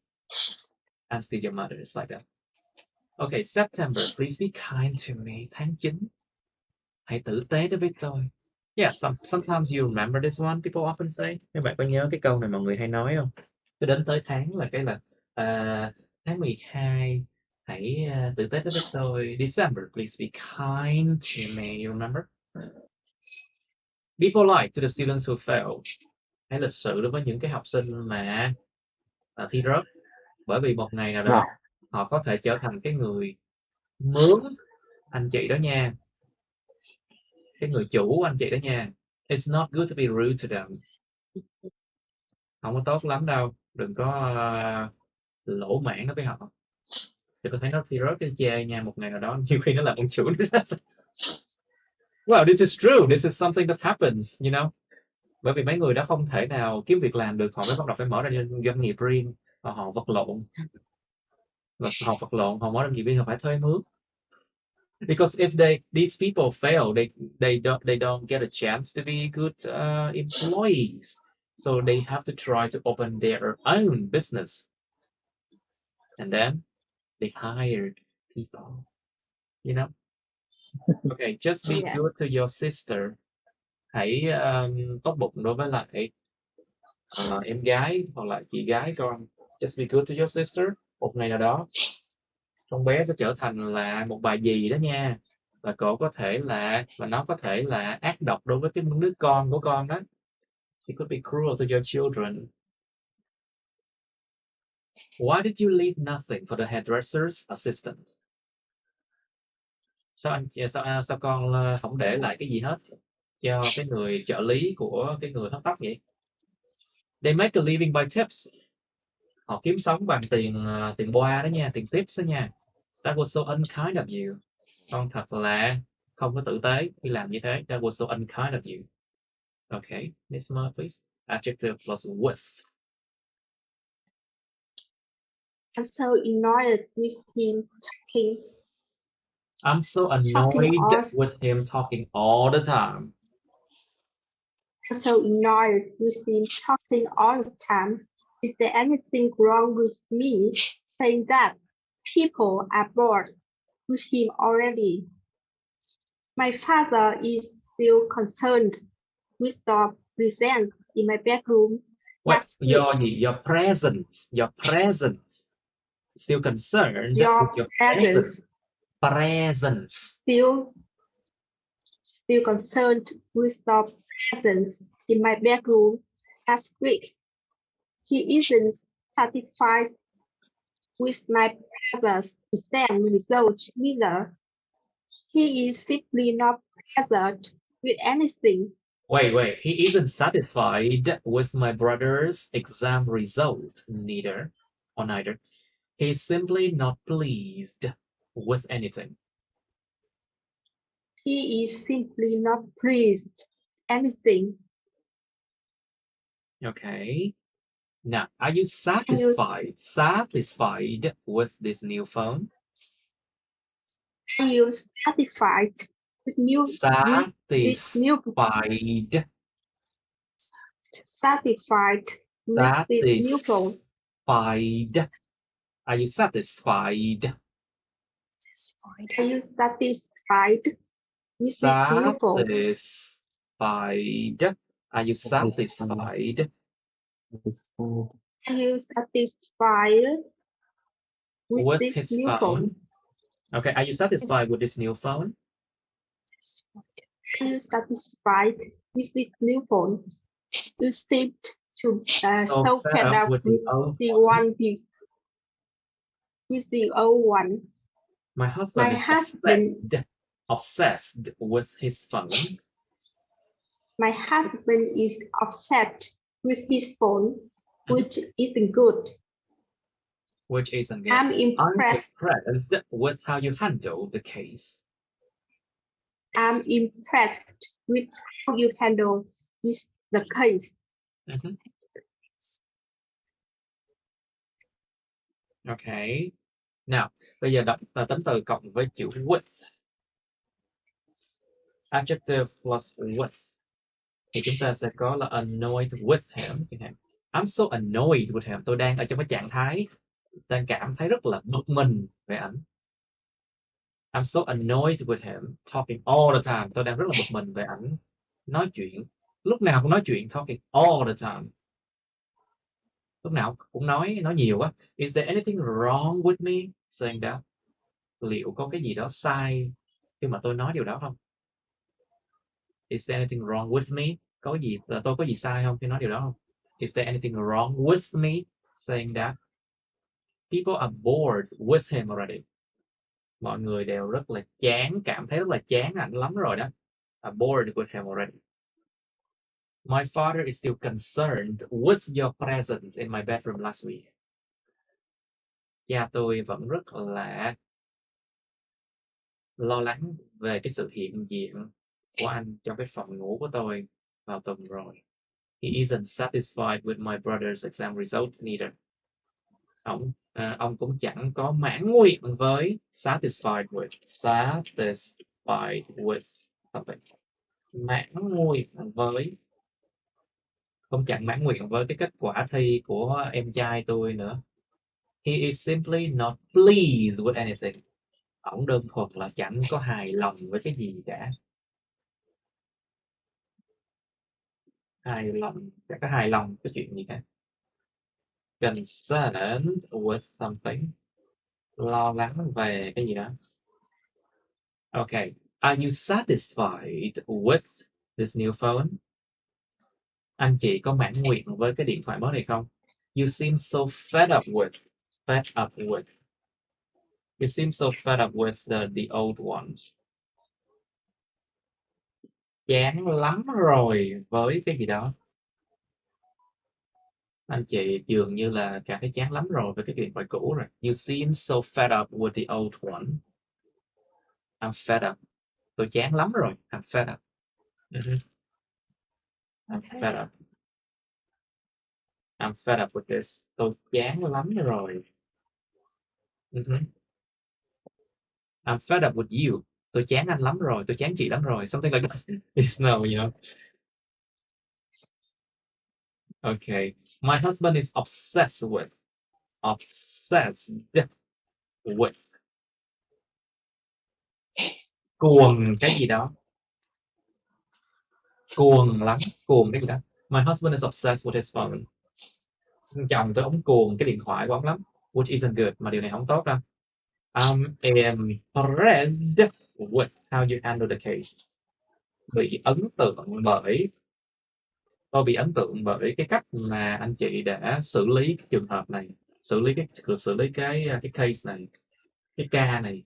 I'm still your mother. It's like that. Okay, September. Please be kind to me. Tháng 9. Hãy tử tế đối với tôi. Yeah, sometimes you remember this one. People often say. Các bạn có nhớ cái câu này mọi người hay nói không? Cứ đến tới tháng là cái là tháng 12 hãy tử tế đối với tôi. December, please be kind to me. You remember? Be polite to the students who fail. Hãy lịch sự đối với những cái học sinh mà thi rớt. Bởi vì một ngày nào đó họ có thể trở thành cái người mướn anh chị đó nha. Cái người chủ anh chị đó nha. It's not good to be rude to them. Không có tốt lắm đâu. Đừng có lỗ mãn đối với họ. Thì có thấy nó thi rớt cái chê nha, một ngày nào đó nhiều khi nó làm ông chủ nữa. Well, this is true. This is something that happens, you know. Bởi vì mấy người đó không thể nào kiếm việc làm được, họ mới bắt đầu phải mở ra doanh nghiệp riêng và họ vật lộn. Họ mở ra doanh nghiệp riêng, họ phải thuê mướn. Because if these people fail, they don't get a chance to be good employees. So they have to try to open their own business. And then they hired people, you know. Okay, just be good to your sister. Hãy tốt bụng đối với lại em gái hoặc là chị gái con. Just be good to your sister. Một ngày nào đó con bé sẽ trở thành là một bà dì đó nha, và nó có thể là ác độc đối với cái đứa con của con đó. She could be cruel to your children. Why did you leave nothing for the hairdresser's assistant? Sao con không để lại cái gì hết cho cái người trợ lý của cái người hớt tóc vậy? They make a living by tips. Họ kiếm sống bằng tiền boa đó nha, tiền tips đó nha. That was so unkind of you. Con thật là không có tử tế khi làm như thế. That was so unkind of you. Okay, Miss Ma, please. Adjective plus with. I'm so annoyed with him talking. I'm so annoyed with him talking all the time. I'm so annoyed with him talking all the time. Is there anything wrong with me saying that? People are bored with him already. My father is still concerned with the present in my bedroom. Wait, Your presence. Still concerned your with your presence. Presence. Still concerned with the presence in my bedroom last week. He isn't satisfied with my brother's exam result either. He is simply not present with anything. Wait. He isn't satisfied with my brother's exam result neither. He's simply not pleased with anything. He is simply not pleased anything. Okay. Now, are you satisfied with this new phone? Are you satisfied with this new Satisfied. satisfied with this new phone? Satisfied. Are you satisfied? Are you satisfied with this new phone? Satisfied. Are you satisfied? Are you satisfied with With this his new phone? phone? Okay, are you satisfied with this new phone? Are you satisfied with this new phone? You seem to so fed up with the old one. My husband My is husband obsessed with his phone. My husband is upset with his phone, which isn't good. Which isn't good. I'm impressed. With how you handle the case. I'm impressed with how you handle the case. Okay. Nào, bây giờ đọc là tính từ cộng với chữ with. Adjective plus with. Thì chúng ta sẽ có là annoyed with him. I'm so annoyed with him. Tôi đang ở trong cái trạng thái đang cảm thấy rất là bực mình về ảnh. I'm so annoyed with him talking all the time. Tôi đang rất là bực mình về ảnh nói chuyện. Lúc nào cũng nói chuyện, talking all the time. Lúc nào cũng nói nhiều quá. Is there anything wrong with me saying that? Liệu có cái gì đó sai khi mà tôi nói điều đó không? Is there anything wrong with me? Tôi có gì sai không khi nói điều đó không? Is there anything wrong with me saying that? People are bored with him already. Mọi người đều rất là cảm thấy rất là chán ảnh lắm rồi đó. Are bored with him already. My father is still concerned with your presence in my bedroom last week. Cha tôi vẫn rất là lo lắng về cái sự hiện diện của anh trong cái phòng ngủ của tôi vào tuần rồi. He isn't satisfied with my brother's exam result neither. Ông cũng chẳng có mãn nguyện với satisfied with something. Mãn nguyện với chẳng mãn nguyện với cái kết quả thi của em trai tôi nữa. He is simply not pleased with anything. Ông đơn thuần là chẳng có hài lòng với cái gì cả. Chẳng có hài lòng cái chuyện gì cả. Concerned with something. Lo lắng về cái gì đó. Okay. Are you satisfied with this new phone? Anh chị có mãn nguyện với cái điện thoại mới này không? You seem so fed up with. You seem so fed up with the old ones. Chán lắm rồi với cái gì đó. Anh chị dường như là cảm thấy chán lắm rồi với cái điện thoại cũ rồi. You seem so fed up with the old one. I'm fed up. Tôi chán lắm rồi. I'm fed up. I'm fed up. I'm fed up with this. Tôi chán lắm rồi. I'm fed up with you. Tôi chán anh lắm rồi. Tôi chán chị lắm rồi. Something like that. It's no, you know. Okay. My husband is obsessed with. Cuồng cái gì đó. Cuồng lắm. Cuồng cái gì đó. My husband is obsessed with his phone. Chồng tôi ống cuồng cái điện thoại của ông lắm. Which isn't good. Mà điều này không tốt đâu. I'm impressed with how you handle the case. Tôi bị ấn tượng bởi cái cách mà anh chị đã xử lý cái trường hợp này, xử lý cái case này, cái ca này.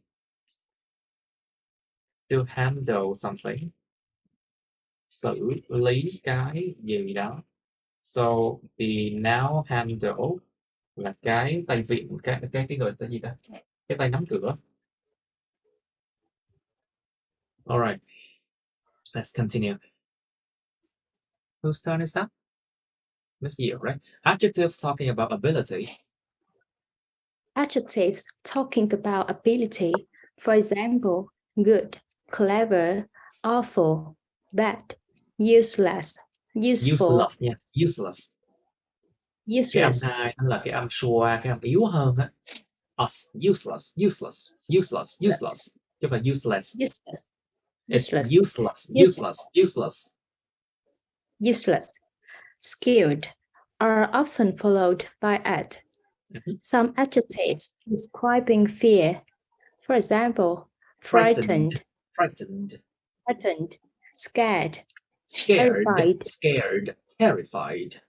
To handle something. Xử lý cái gì đó. So the noun handle là cái tay vịn, cái người ta gì đó, cái tay nắm cửa. Alright, let's continue. Whose turn is that? Miss Diệu, right? Adjectives talking about ability. Adjectives talking about ability. For example, good, clever, awful, bad, useless, useful, Useless nha, useless. Cái âm useless, hai nó là cái âm schwa, cái âm yếu hơn á. Useless, useless, useless, useless. Chứ không phải useless. useless, It's useless, useless, useless, useless, useless. useless. Skilled are often followed by at. Some adjectives describing fear. For example, frightened, Frightened, frightened, scared, scared, terrified, scared, terrified.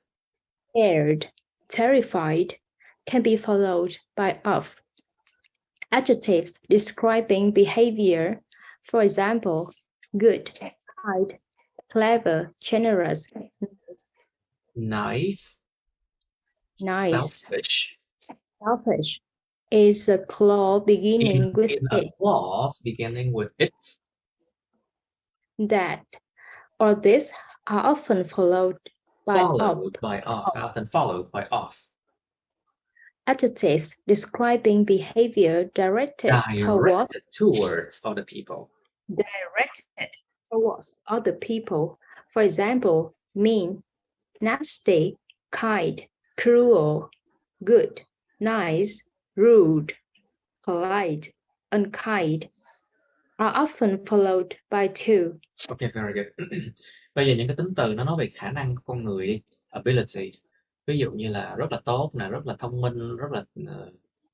scared, terrified can be followed by of. Adjectives describing behavior. For example, good, kind, clever, generous, Nice, nice, selfish. selfish is a clause beginning with In a it, clause beginning with it. that, or this are often followed by Followed of. by of, often followed by of. Adjectives describing behavior directed Towards other people. Directed towards other people. For example, mean, nasty, kind, cruel, good, nice, rude, polite, unkind are often followed by to. Okay, very good. Bây giờ những cái tính từ nó nói về khả năng của con người đi, ability. Ví dụ như là rất là tốt nè, rất là thông minh, rất là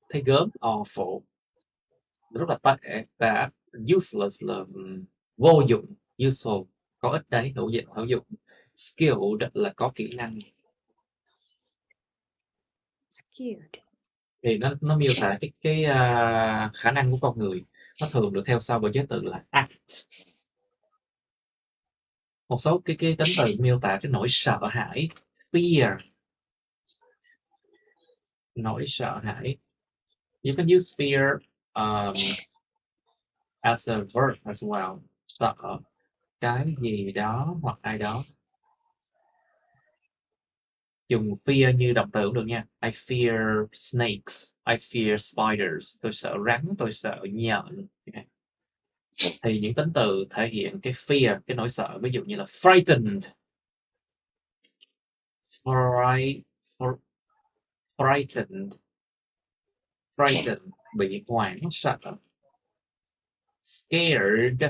thấy gớm, awful, rất là tệ, và useless là vô dụng, useful có ích đấy, hữu dụng. Skilled là có kỹ năng. Skilled. Thì nó miêu tả cái khả năng của con người, nó thường được theo sau bởi giới từ là act. Một số cái tính từ miêu tả cái nỗi sợ hãi, fear, nỗi sợ hãi. You can use fear as a verb as well. Sợ cái gì đó hoặc ai đó. Dùng fear như động từ cũng được nha. I fear snakes, I fear spiders. Tôi sợ rắn, tôi sợ nhện. Thì những tính từ thể hiện cái fear, cái nỗi sợ, ví dụ như là frightened, frightened, bị hoảng sợ. Scared,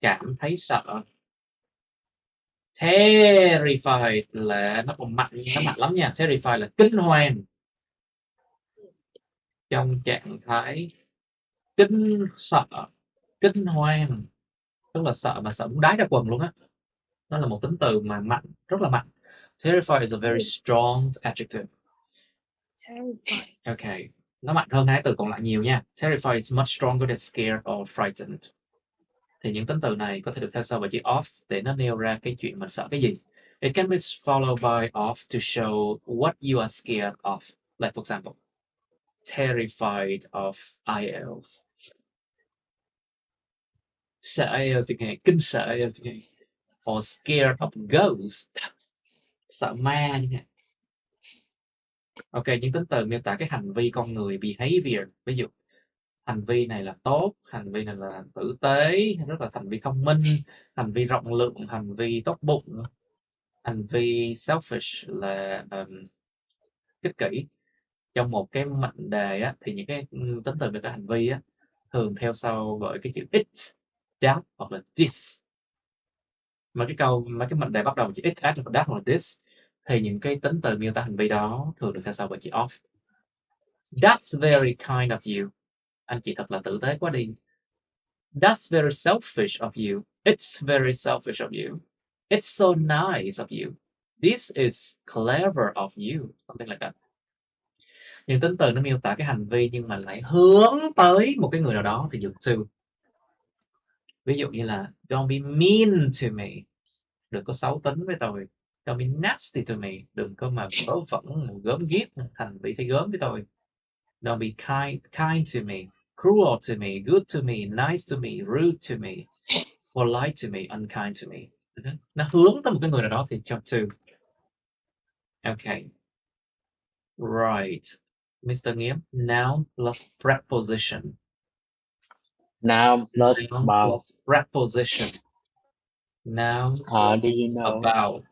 cảm thấy sợ. Terrified là nó còn mạnh lắm nha. Terrified là kinh hoàng, trong trạng thái sợ, kinh hoàng, tức là sợ mà sợ muốn đái ra quần luôn á. Nó là một tính từ mà mạnh, rất là mạnh. Terrified is a very strong adjective. Terrified. Okay, nó mạnh hơn hai từ còn lại nhiều nha. Terrified is much stronger than scared or frightened. Thì những tính từ này có thể được theo sau bởi chữ of để nó nêu ra cái chuyện mình sợ cái gì. It can be followed by of to show what you are scared of. Like for example, terrified of IELTS. Sợ IELTS chẳng hạn, kinh sợ IELTS chẳng hạn. Or scared of ghost. Sợ ma chẳng hạn. Ok, những tính từ miêu tả cái hành vi con người, behavior. Ví dụ, hành vi này là tốt, hành vi này là tử tế, rất là hành vi thông minh, hành vi rộng lượng, hành vi tốt bụng, hành vi selfish là ích kỷ. Trong một cái mệnh đề á, thì những cái tính từ về cái hành vi á, thường theo sau bởi cái chữ it, that hoặc là this. Mấy cái mệnh đề bắt đầu bằng chữ it, that hoặc that hoặc là this, thì những cái tính từ miêu tả hành vi đó thường được theo sau bởi chữ of. That's very kind of you. Anh chị thật là tử tế quá đi. That's very selfish of you. It's very selfish of you. It's so nice of you. This is clever of you. Something like that. Những tính từ nó miêu tả cái hành vi nhưng mà lại hướng tới một cái người nào đó thì dùng to. Ví dụ như là don't be mean to me. Đừng có xấu tính với tôi. Don't be nasty to me. Đừng có mà vớ vẩn, gớm ghiếc, hành vi thấy gớm với tôi. Don't be kind to me. Cruel to me, good to me, nice to me, rude to me, polite to me, unkind to me. Nó hướng tới một cái người nào đó thì chọn to. Okay. Right. Mr. Nghiêm, noun plus preposition. Noun plus Noun about. plus preposition. Noun plus Do you know? about.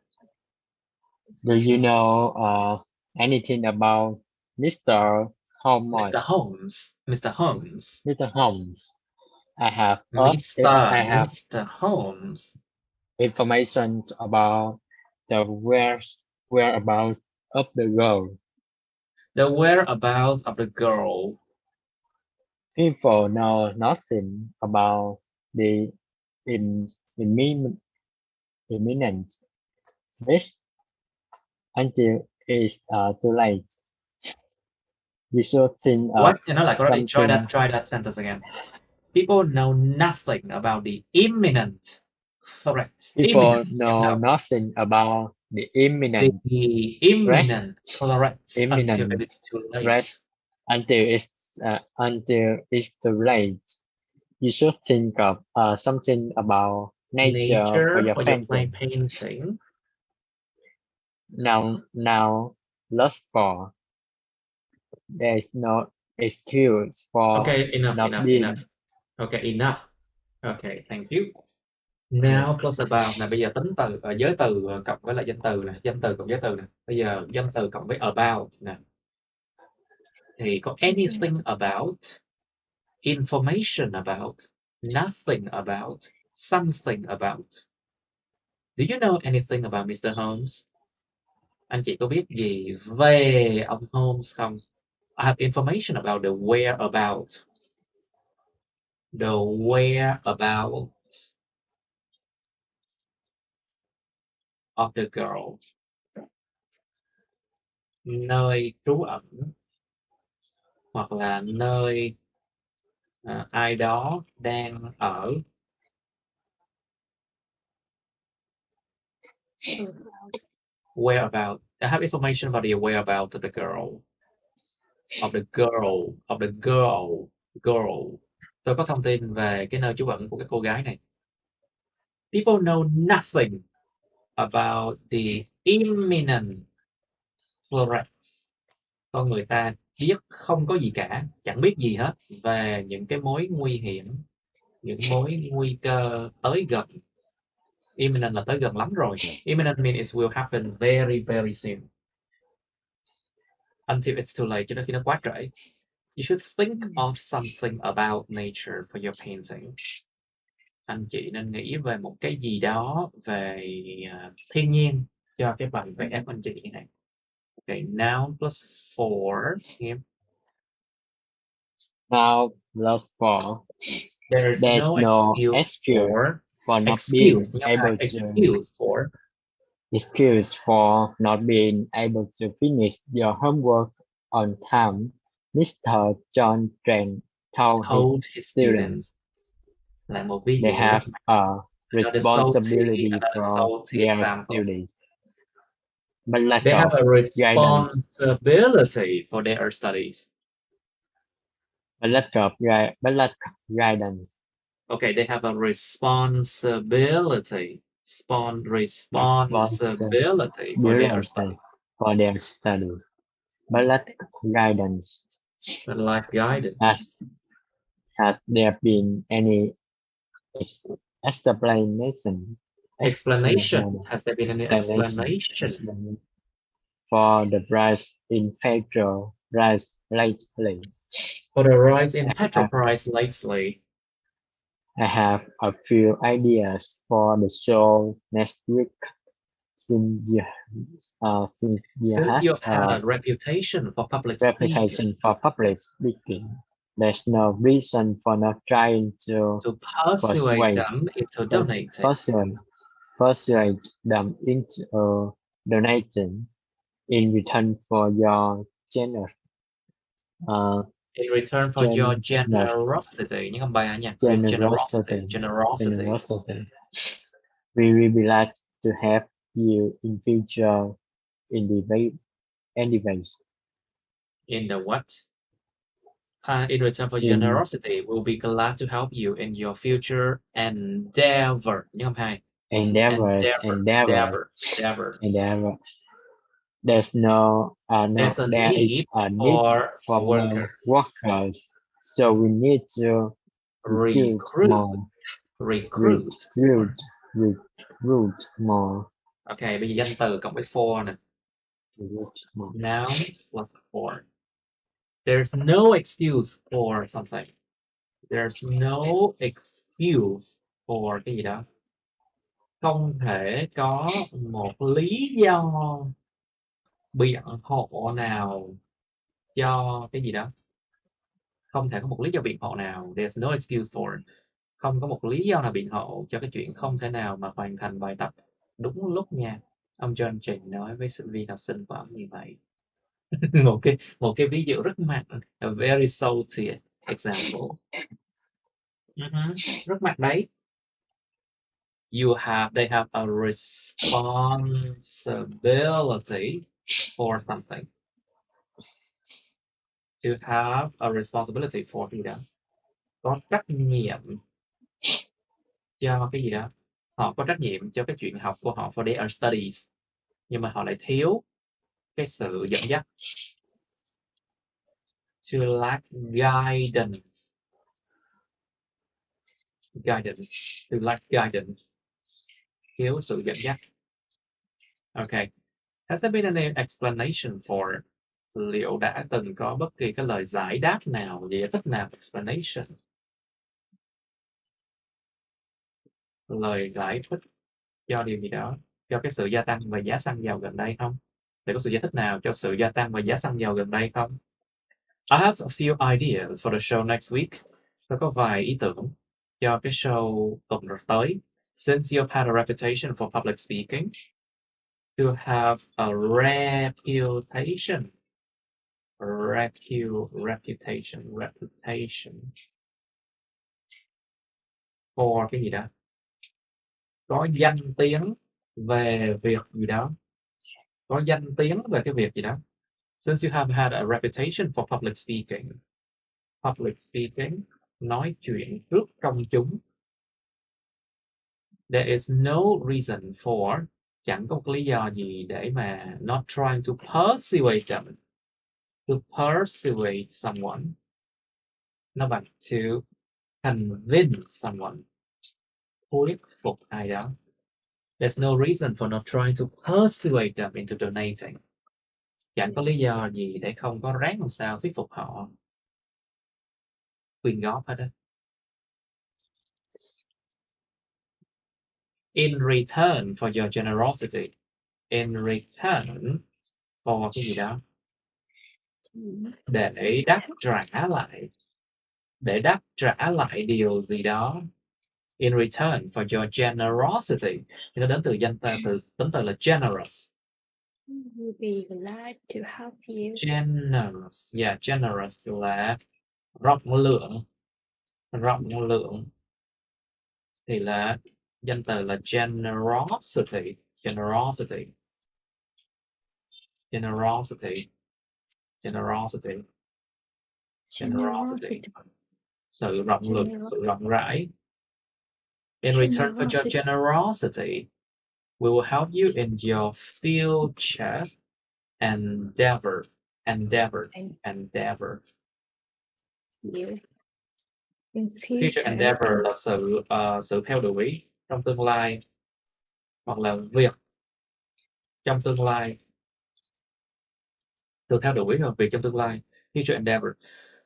Do you know anything about Mr. Holmes? Mr. Holmes. Mr. Holmes. Mr. Holmes. I have Mr. Holmes. information about the whereabouts of the girl. The whereabouts of the girl. People know nothing about the imminent risk until it's too late. You should think of What? Nó lại có đây. something. Try that sentence again. People know nothing about the imminent threats. People know nothing about the imminent threats until it is too late. Until it's too late. You should think of something about nature for your painting. Now, lost for. There is no excuse for Okay, enough. Okay, enough. Okay, thank you. Now plus about là bây giờ tính từ giới từ cộng với lại danh từ nè, danh từ cộng giới từ nè. Bây giờ danh từ cộng với about nè. Thì có anything about, information about, nothing about, something about. Do you know anything about Mr. Holmes? Anh chị có biết gì về ông Holmes không? I have information about the whereabout. The whereabout of the girl. Nơi trú ẩn hoặc là nơi ai đó đang ở. Whereabout. I have information about the whereabouts of the girl. Girl. Tôi có thông tin về cái nơi trú ẩn của cái cô gái này. People know nothing about the imminent threats. Con người ta biết không có gì cả, chẳng biết gì hết về những cái mối nguy hiểm, những mối nguy cơ tới gần. Imminent là tới gần lắm rồi. Imminent means it will happen very, very soon. Until it's too late, cho đến khi nó quá trễ. You should think of something about nature for your painting. Anh chị nên nghĩ về một cái gì đó về thiên nhiên cho cái bài vẽ của anh chị này. Okay, noun plus for. Yeah. Noun plus for. There's no excuse for not being able to finish your homework on time. Mr. John TRAN told his students. Là một ví dụ. They have a responsibility for their studies. They have a responsibility for their studies. But lack of guidance. Okay, they have a responsibility. Responsibility for their studies. But lack guidance. Has there been any explanation? Has there been any explanation for the rise in petrol price lately? For the rise in petrol price lately. I have a few ideas for the show next week. Since you have had a reputation for public speaking, there's no reason for not trying to persuade them into donating. Persuade them into donating in return for your generosity. Nhưng không bài nha. Generosity. We will be glad to have you in future endeavors. In the what? In return for generosity, we'll be glad to help you in your future endeavor. Nhưng không hai. Endeavor. There's no, There's a there is need a need for for more worker. workers, so we need to recruit more. Recruit. Recruit more. Ok, bây giờ danh từ cộng với for nè. Recruit more. Nouns plus for. There's no excuse for something. There's no excuse for cái gì đó. Không thể có một lý do biện hộ nào cho cái gì đó. Không thể có một lý do biện hộ nào. There's no excuse for. Không có một lý do nào biện hộ cho cái chuyện không thể nào mà hoàn thành bài tập đúng lúc nha. Ông John Trình nói với sinh viên học sinh của ông như vậy. một cái ví dụ rất mạnh, a very salty example. Rất mạnh đấy. They have a responsibility for something. To have a responsibility for gì đó. Có trách nhiệm cho cái gì đó. Họ có trách nhiệm cho cái chuyện học của họ for their studies. Nhưng mà họ lại thiếu cái sự dẫn dắt. To lack guidance. To lack guidance. Thiếu sự dẫn dắt. Okay. Has there been any explanation for? Liệu đã từng có bất kỳ cái lời giải đáp nào, giải thích nào, explanation? Lời giải thích cho điều gì đó, cho cái sự gia tăng về giá xăng dầu gần đây không? Để có sự giải thích nào cho sự gia tăng về giá xăng dầu gần đây không? I have a few ideas for the show next week. Tôi có vài ý tưởng cho cái show tuần tới. Since you've had a reputation for public speaking, to have a reputation for cái gì đó, có danh tiếng về việc gì đó, có danh tiếng về cái việc gì đó. Since you have had a reputation for public speaking, nói chuyện trước công chúng, there is no reason for, chẳng có một lý do gì để mà not trying to persuade them, to persuade someone, nó bằng to convince someone, thuyết phục ai đó. There's no reason for not trying to persuade them into donating. Chẳng có lý do gì để không có ráng làm sao thuyết phục họ quyên góp hết á. In return for your generosity. In return for cái gì đó. Để đáp trả lại. Để đáp trả lại điều gì đó. In return for your generosity. Nó đến từ tính từ là generous. We'll be glad to help you. Generous. Yeah, generous là rộng lượng. Rộng lượng thì là danh từ là generosity. Generosity. Generosity. Generosity. Generosity. Sự rộng lượng, sự rộng rãi. In return for your generosity, we will help you in your future endeavor. Endeavor. Endeavor. In Future endeavor là sự theo đuổi trong tương lai, hoặc là việc trong tương lai. Sự theo đuổi hoặc việc trong tương lai. Future endeavor.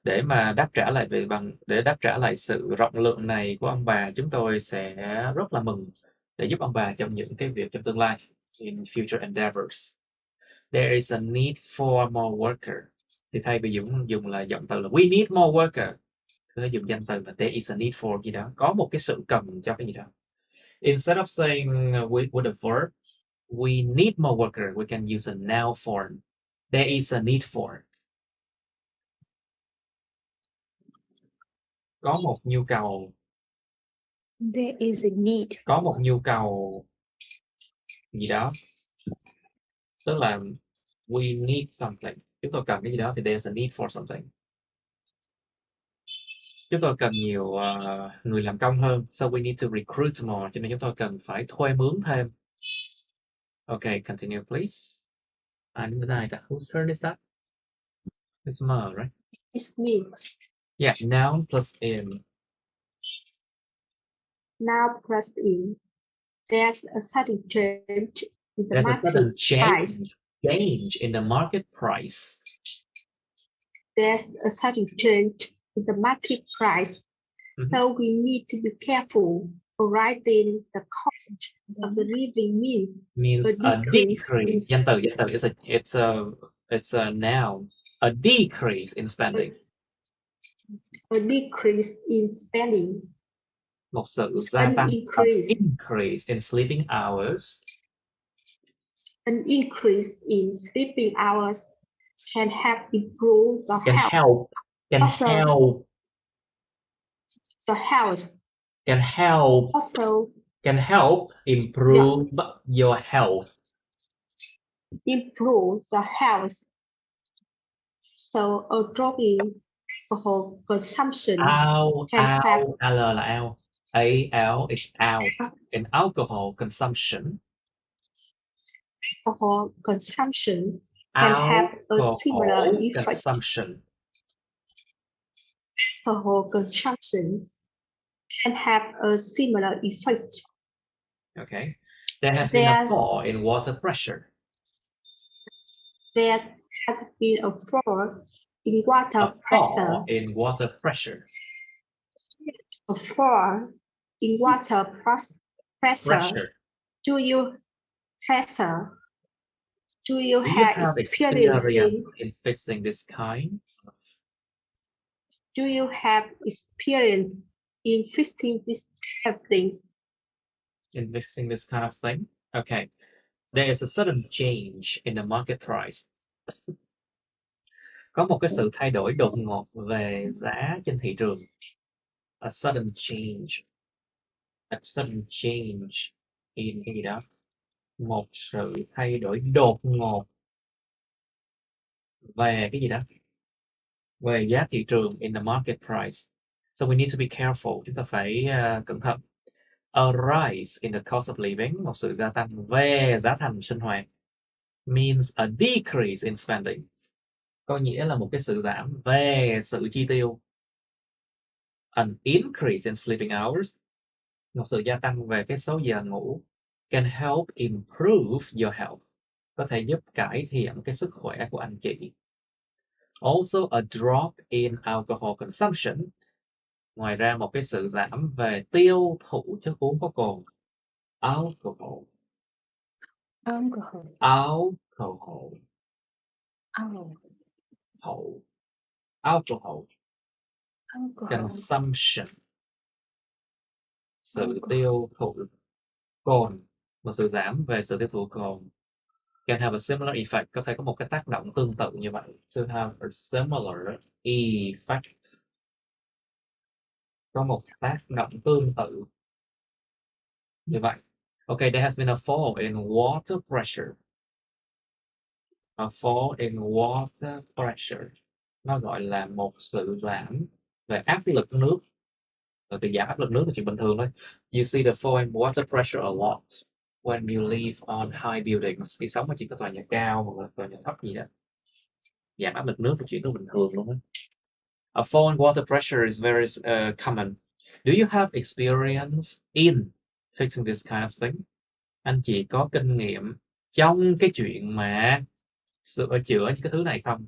Để mà đáp trả lại để đáp trả lại sự rộng lượng này của ông bà, chúng tôi sẽ rất là mừng để giúp ông bà trong những cái việc trong tương lai. In future endeavors. There is a need for more worker. Thì thay vì dùng là động từ là we need more worker, thì dùng danh từ là there is a need for gì đó, có một cái sự cần cho cái gì đó. Instead of saying with a verb, we need more worker, we can use a noun form. There is a need for. Có một nhu cầu. There is a need. Có một nhu cầu gì đó. Tức là we need something. Chúng tôi cần cái gì đó thì there's a need for something. Chúng tôi cần nhiều người làm công hơn. So we need to recruit more. Cho nên chúng tôi cần phải thuê mướn thêm. Okay, continue please. Đến bên này ta. Whose turn is that? It's Mer, right? It's me. Yeah, noun plus in. Now plus in. There's a sudden change in the There's a market sudden price. change in the market price. There's a sudden change in the market price. Mhm. So we need to be careful for writing the cost of the living Means a a decrease decrease. Danh từ it's a noun. A decrease in spending. a decrease in spending. Một sự gia An tăng. increase. Increase in sleeping hours. An increase in sleeping hours can help improve the Can health. help. Can Also, help. The health. Can help. Also, Can help improve your health. improve the health. So a drop in alcohol consumption can help Al là al. Al is out. In alcohol consumption. alcohol consumption can have a similar Alcohol effect. consumption. Alcohol consumption can have a similar effect. Okay. There has been a fall in water pressure. There has been a fall in water A pressure. fall in water pressure. A fall in water pressure. Do you have Do you have experience in fixing this kind of? Do you have experience in fixing this kind of things? In fixing this kind of thing? Okay. There is a sudden change in the market price. Có một cái sự thay đổi đột ngột về giá trên thị trường. A sudden change. A sudden change in cái gì đó. Một sự thay đổi đột ngột về cái gì đó. Về giá thị trường in the market price. So we need to be careful. Chúng ta phải cẩn thận. A rise in the cost of living, một sự gia tăng về giá thành sinh hoạt, means a decrease in spending, có nghĩa là một cái sự giảm về sự chi tiêu. An increase in sleeping hours, một sự gia tăng về cái số giờ ngủ, can help improve your health, có thể giúp cải thiện cái sức khỏe của anh chị. Also a drop in alcohol consumption, ngoài ra một cái sự giảm về tiêu thụ chất uống có cồn. Alcohol. Alcohol. Alcohol. Alcohol. Alcohol. Alcohol. Consumption. Sự Alcohol. tiêu thụ cồn. Một sự giảm về sự tiêu thụ cồn. Can have a similar effect. Có thể có một cái tác động tương tự như vậy. To have a similar effect. Có một tác động tương tự như vậy. Okay, there has been a fall in water pressure. A fall in water pressure. Nó gọi là một sự giảm về áp lực nước. Từ giảm áp lực nước là chuyện bình thường thôi. You see the fall in water pressure a lot when you live on high buildings. Khi sống ở chỉ có tòa nhà cao hoặc là tòa nhà thấp gì đó. Giảm áp lực nước là chuyện rất bình thường luôn á. A fall in water pressure is very common. Do you have experience in fixing this kind of thing? Anh chị có kinh nghiệm trong cái chuyện mà sửa chữa những cái thứ này không?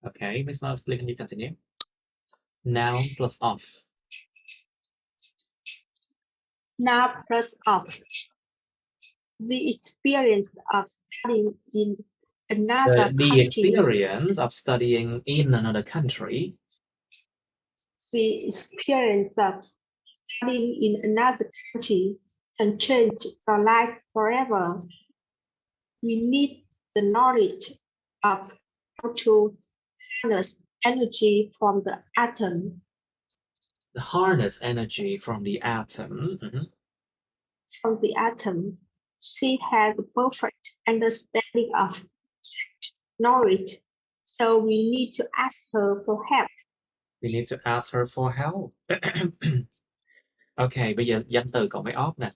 Okay, Miss Miles, please can you continue? Noun plus off. Now plus off. The experience of studying in another The country. experience of studying in another country. The experience of studying in another country can change your life forever. We need the knowledge of how to harness energy from the atom. Harness energy from the atom. Mm-hmm. From the atom. She has a perfect understanding of knowledge, so we need to ask her for help. We need to ask her for help. Okay, bây giờ danh từ cộng với off nè.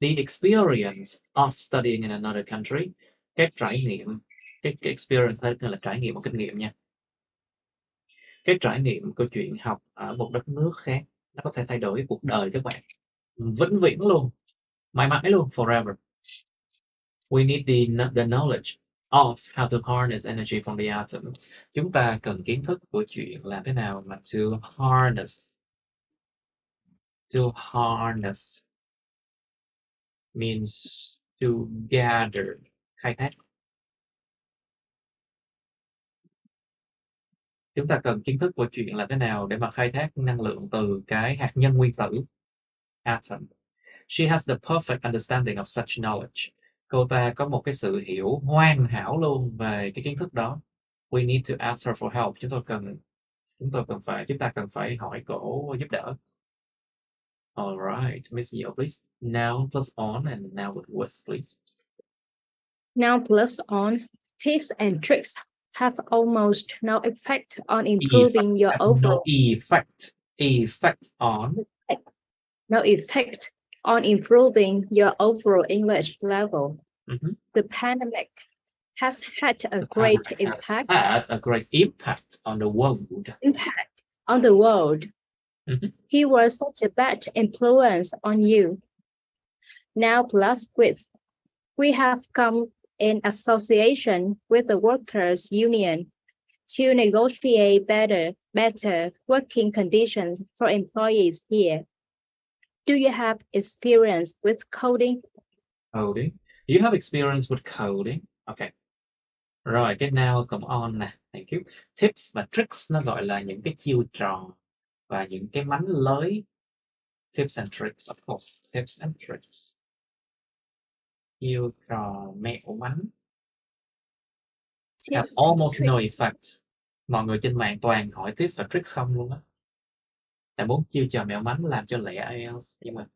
The experience of studying in another country Cái trải nghiệm, cái experience tức là trải nghiệm và kinh nghiệm nha. Cái trải nghiệm câu chuyện học ở một đất nước khác nó có thể thay đổi cuộc đời các bạn vĩnh viễn luôn, mãi mãi luôn, forever. We need the knowledge of how to harness energy from the atom. Chúng ta cần kiến thức của chuyện làm thế nào mà to harness means to gather, khai thác. Chúng ta cần kiến thức của chuyện là thế nào để mà khai thác năng lượng từ cái hạt nhân nguyên tử, atom. She has the perfect understanding of such knowledge. Cô ta có một cái sự hiểu hoàn hảo luôn về cái kiến thức đó. We need to ask her for help. Chúng ta cần phải hỏi cổ giúp đỡ. All right, Miss Diệu, please. Now plus on and now with, please. Now plus on, tips and tricks have almost no effect on improving your overall. No effect on improving your overall English level. Mm-hmm. The pandemic has had a great impact on the world. Mm-hmm. He was such a bad influence on you. Now plus with, we have come in association with the workers' union to negotiate better working conditions for employees here. Do you have experience with coding? Coding. Do you have experience with coding? Okay. Rồi, cái now cộng on nè. Thank you. Tips và tricks nó gọi là những cái chiêu trò và những cái mánh lới. Tips and tricks, of course. Tips and tricks. Chiêu trò mẹo mánh. Have almost no effect. Mọi người trên mạng toàn hỏi tips và tricks không luôn á. Tại muốn chiêu trò mẹo mánh làm cho lẹ IELTS, nhưng mà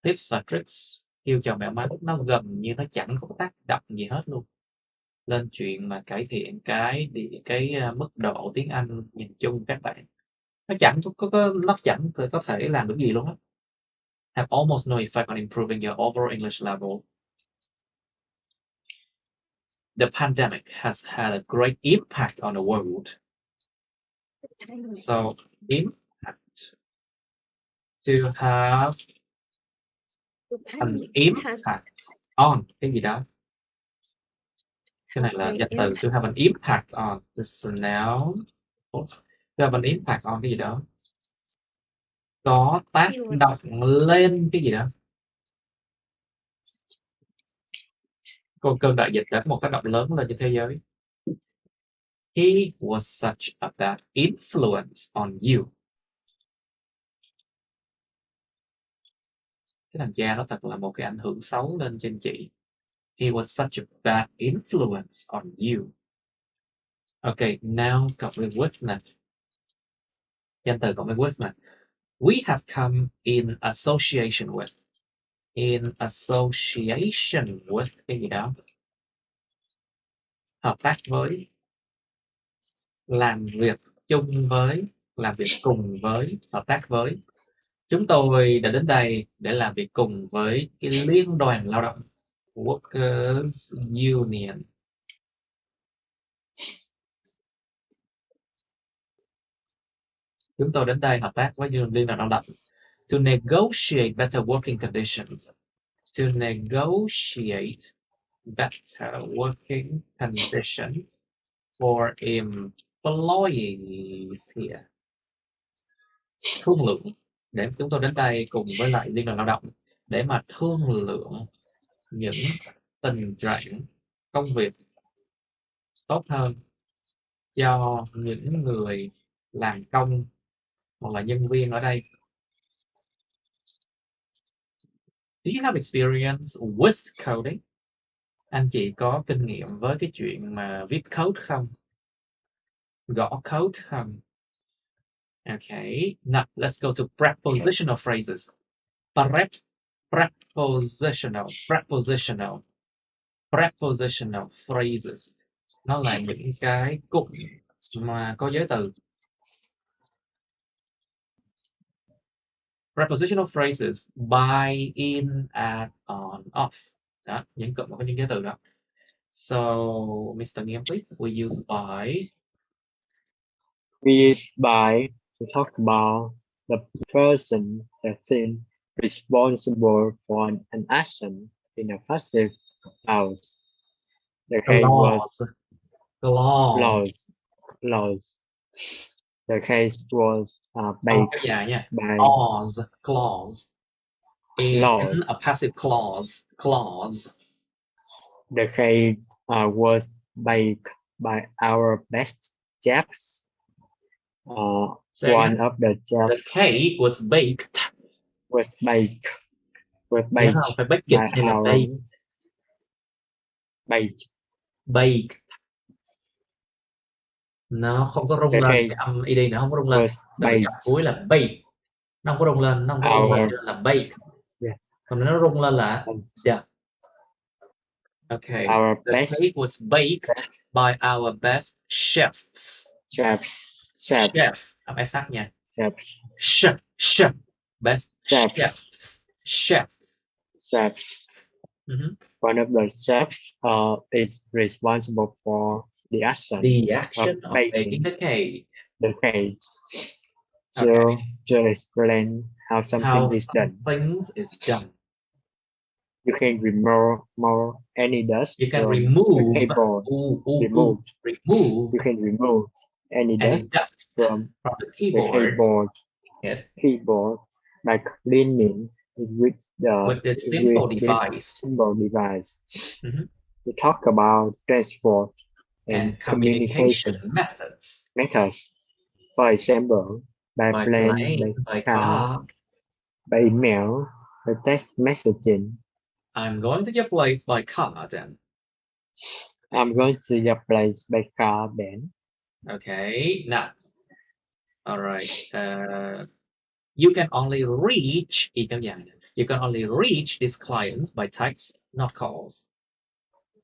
tips và tricks, chiêu trò mẹo mánh nó gần như nó chẳng có tác động gì hết luôn lên chuyện mà cải thiện cái mức độ tiếng Anh nhìn chung các bạn. Nó chẳng có thể làm được gì luôn á. Have almost no effect on improving your overall English level. The pandemic has had a great impact on the world. So, impact. To have an impact on cái gì đó. Cái này là danh từ. To have an impact on. This is a noun. To have an impact on cái gì đó. Có tác động lên cái gì đó. Cơn đại dịch đã có một tác động lớn lên trên thế giới. He was such a bad influence on you. Cái thằng cha nó thật là một cái ảnh hưởng xấu lên trên chị. He was such a bad influence on you. Okay, now cộng với with nè. Danh từ cộng với with nè. We have come in association with. In association with cái gì đó. Hợp tác với. Làm việc chung với. Làm việc cùng với. Hợp tác với. Chúng tôi đã đến đây để làm việc cùng với cái liên đoàn lao động. Workers Union. Chúng tôi đến đây hợp tác với liên đoàn lao động. To negotiate better working conditions. To negotiate better working conditions for employees here. Thương lượng. Để chúng tôi đến đây cùng với lại liên đoàn lao động để mà thương lượng những tình trạng công việc tốt hơn cho những người làm công hoặc là nhân viên ở đây. Do you have experience with coding? Anh chị có kinh nghiệm với cái chuyện mà viết code không? Gõ code không? Okay, now let's go to prepositional phrases. Prepositional phrases. Nó là những cái cụm mà có giới từ. Prepositional phrases by, in, at, on, off. Đó, những cụm mà có những giới từ đó. So, Mr. Nghiêm, please, we use by. We use by to talk about the person, the thing responsible for an action in a passive clause. The case was Clause. clause. The case was Kéo baked dài nha. by Clause. In clause. a passive clause. Clause. The cake was baked by our best chefs. Say One again. of the The chefs cake was baked. was baked Nhớ không? Phải baked by hay là our baked? baked. Baked. Nó không có rung The lên, cake cái âm ed nó không có rung lên. was Tại vì baked. chập cuối là baked. Nó không có rung lên, nó không có rung lên, Our cho nên là baked. yeah. Còn nó rung lên là yeah. Okay. Our The best cake was baked by our best chefs. chefs. Chef. Âm SH nha. Chefs. Chef. Best Chefs. Chefs. Chefs. Mhm. One of the chefs is responsible for the action of baking the cake. The cake. Okay. To explain how something is done. Things is done. You can remove any dust. You can from remove. the keyboard. Remove. You can remove any dust from the keyboard. The keyboard by cleaning with the simple device. Simple device. Mm-hmm. We talk about transport and communication methods. For example, by plane, by car, by email, by text messaging. I'm going to your place by car then. I'm going to your place by car then. Okay, now. All right. You can only reach this client by text, not calls.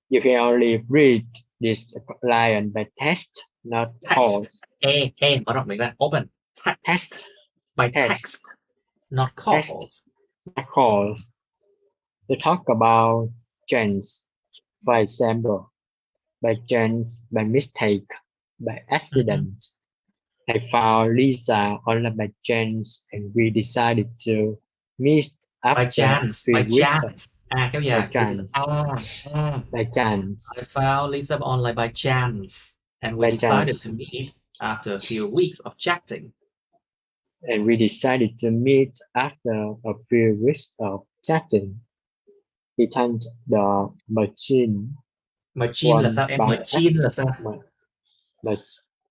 You can only reach this client by text, not calls. Mở rộng miệng ra. Open. Text. By text, not calls. Not calls. To talk about chance, for example, by chance, by mistake, by accident. Mm-hmm. I found Lisa only by chance, and we decided to meet after by chance. Kéo dài. By chance. I found Lisa online by chance, and we decided to meet after a few weeks of chatting. And we decided to meet after a few weeks of chatting. He turned the machine. Machine là sao em? Machine là sao?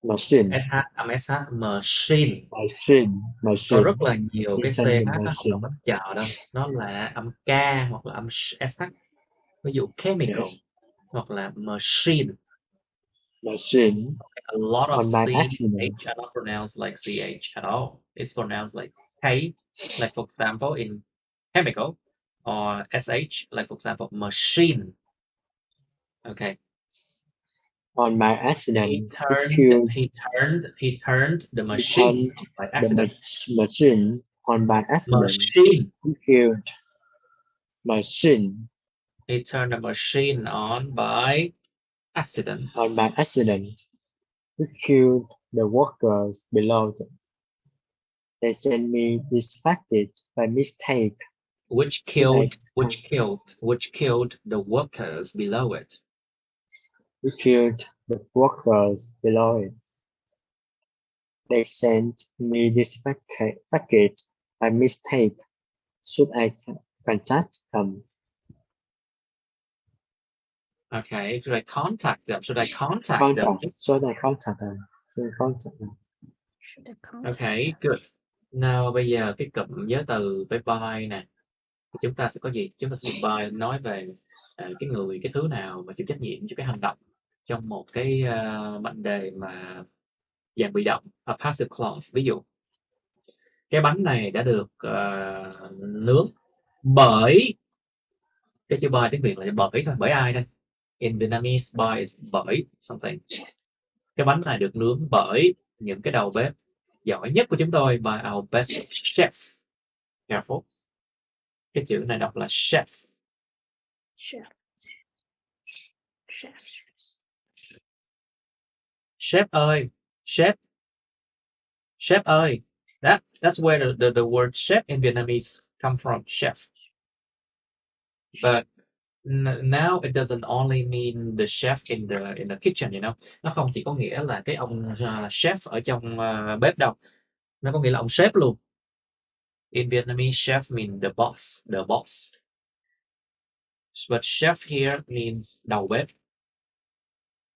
Machine. Machine. Có rất là nhiều cái CH nó không đồng bánh chợ đâu. Nó là âm K hoặc là âm SH. Ví dụ chemical hoặc là machine. A lot of CH are not pronounced like CH at all. It's pronounced like K, like for example in chemical, or SH, like for example machine. Okay. On my accident, he turned the machine by accident. Machine on by accident. Machine. He killed machine. He turned the machine on by accident. On by accident. He killed the workers below them. They sent me this package by mistake. Which killed the workers below it. We killed the workers below it. They sent me this package by mistake. Should I contact them? Okay, should I contact them? Should I contact them? Should I contact them? Okay, good. Now bây giờ cái cụm giới từ với by nè. Chúng ta sẽ có gì? Chúng ta sẽ dùng by nói về cái người, cái thứ nào mà chịu trách nhiệm cho cái hành động trong một cái mệnh đề mà dạng bị động, a passive clause. Ví dụ cái bánh này đã được nướng bởi, cái chữ by tiếng Việt là bởi thôi, bởi ai thôi. In Vietnamese, by is bởi something. Cái bánh này được nướng bởi những cái đầu bếp giỏi nhất của chúng tôi, by our best chef. Careful. Cái chữ này đọc là chef. Sếp ơi, sếp ơi. That's where the word chef in Vietnamese come from, chef. But now it doesn't only mean the chef in the kitchen, you know. Nó không chỉ có nghĩa là cái ông chef ở trong bếp đâu. Nó có nghĩa là ông sếp luôn. In Vietnamese, chef means the boss. But chef here means đầu bếp.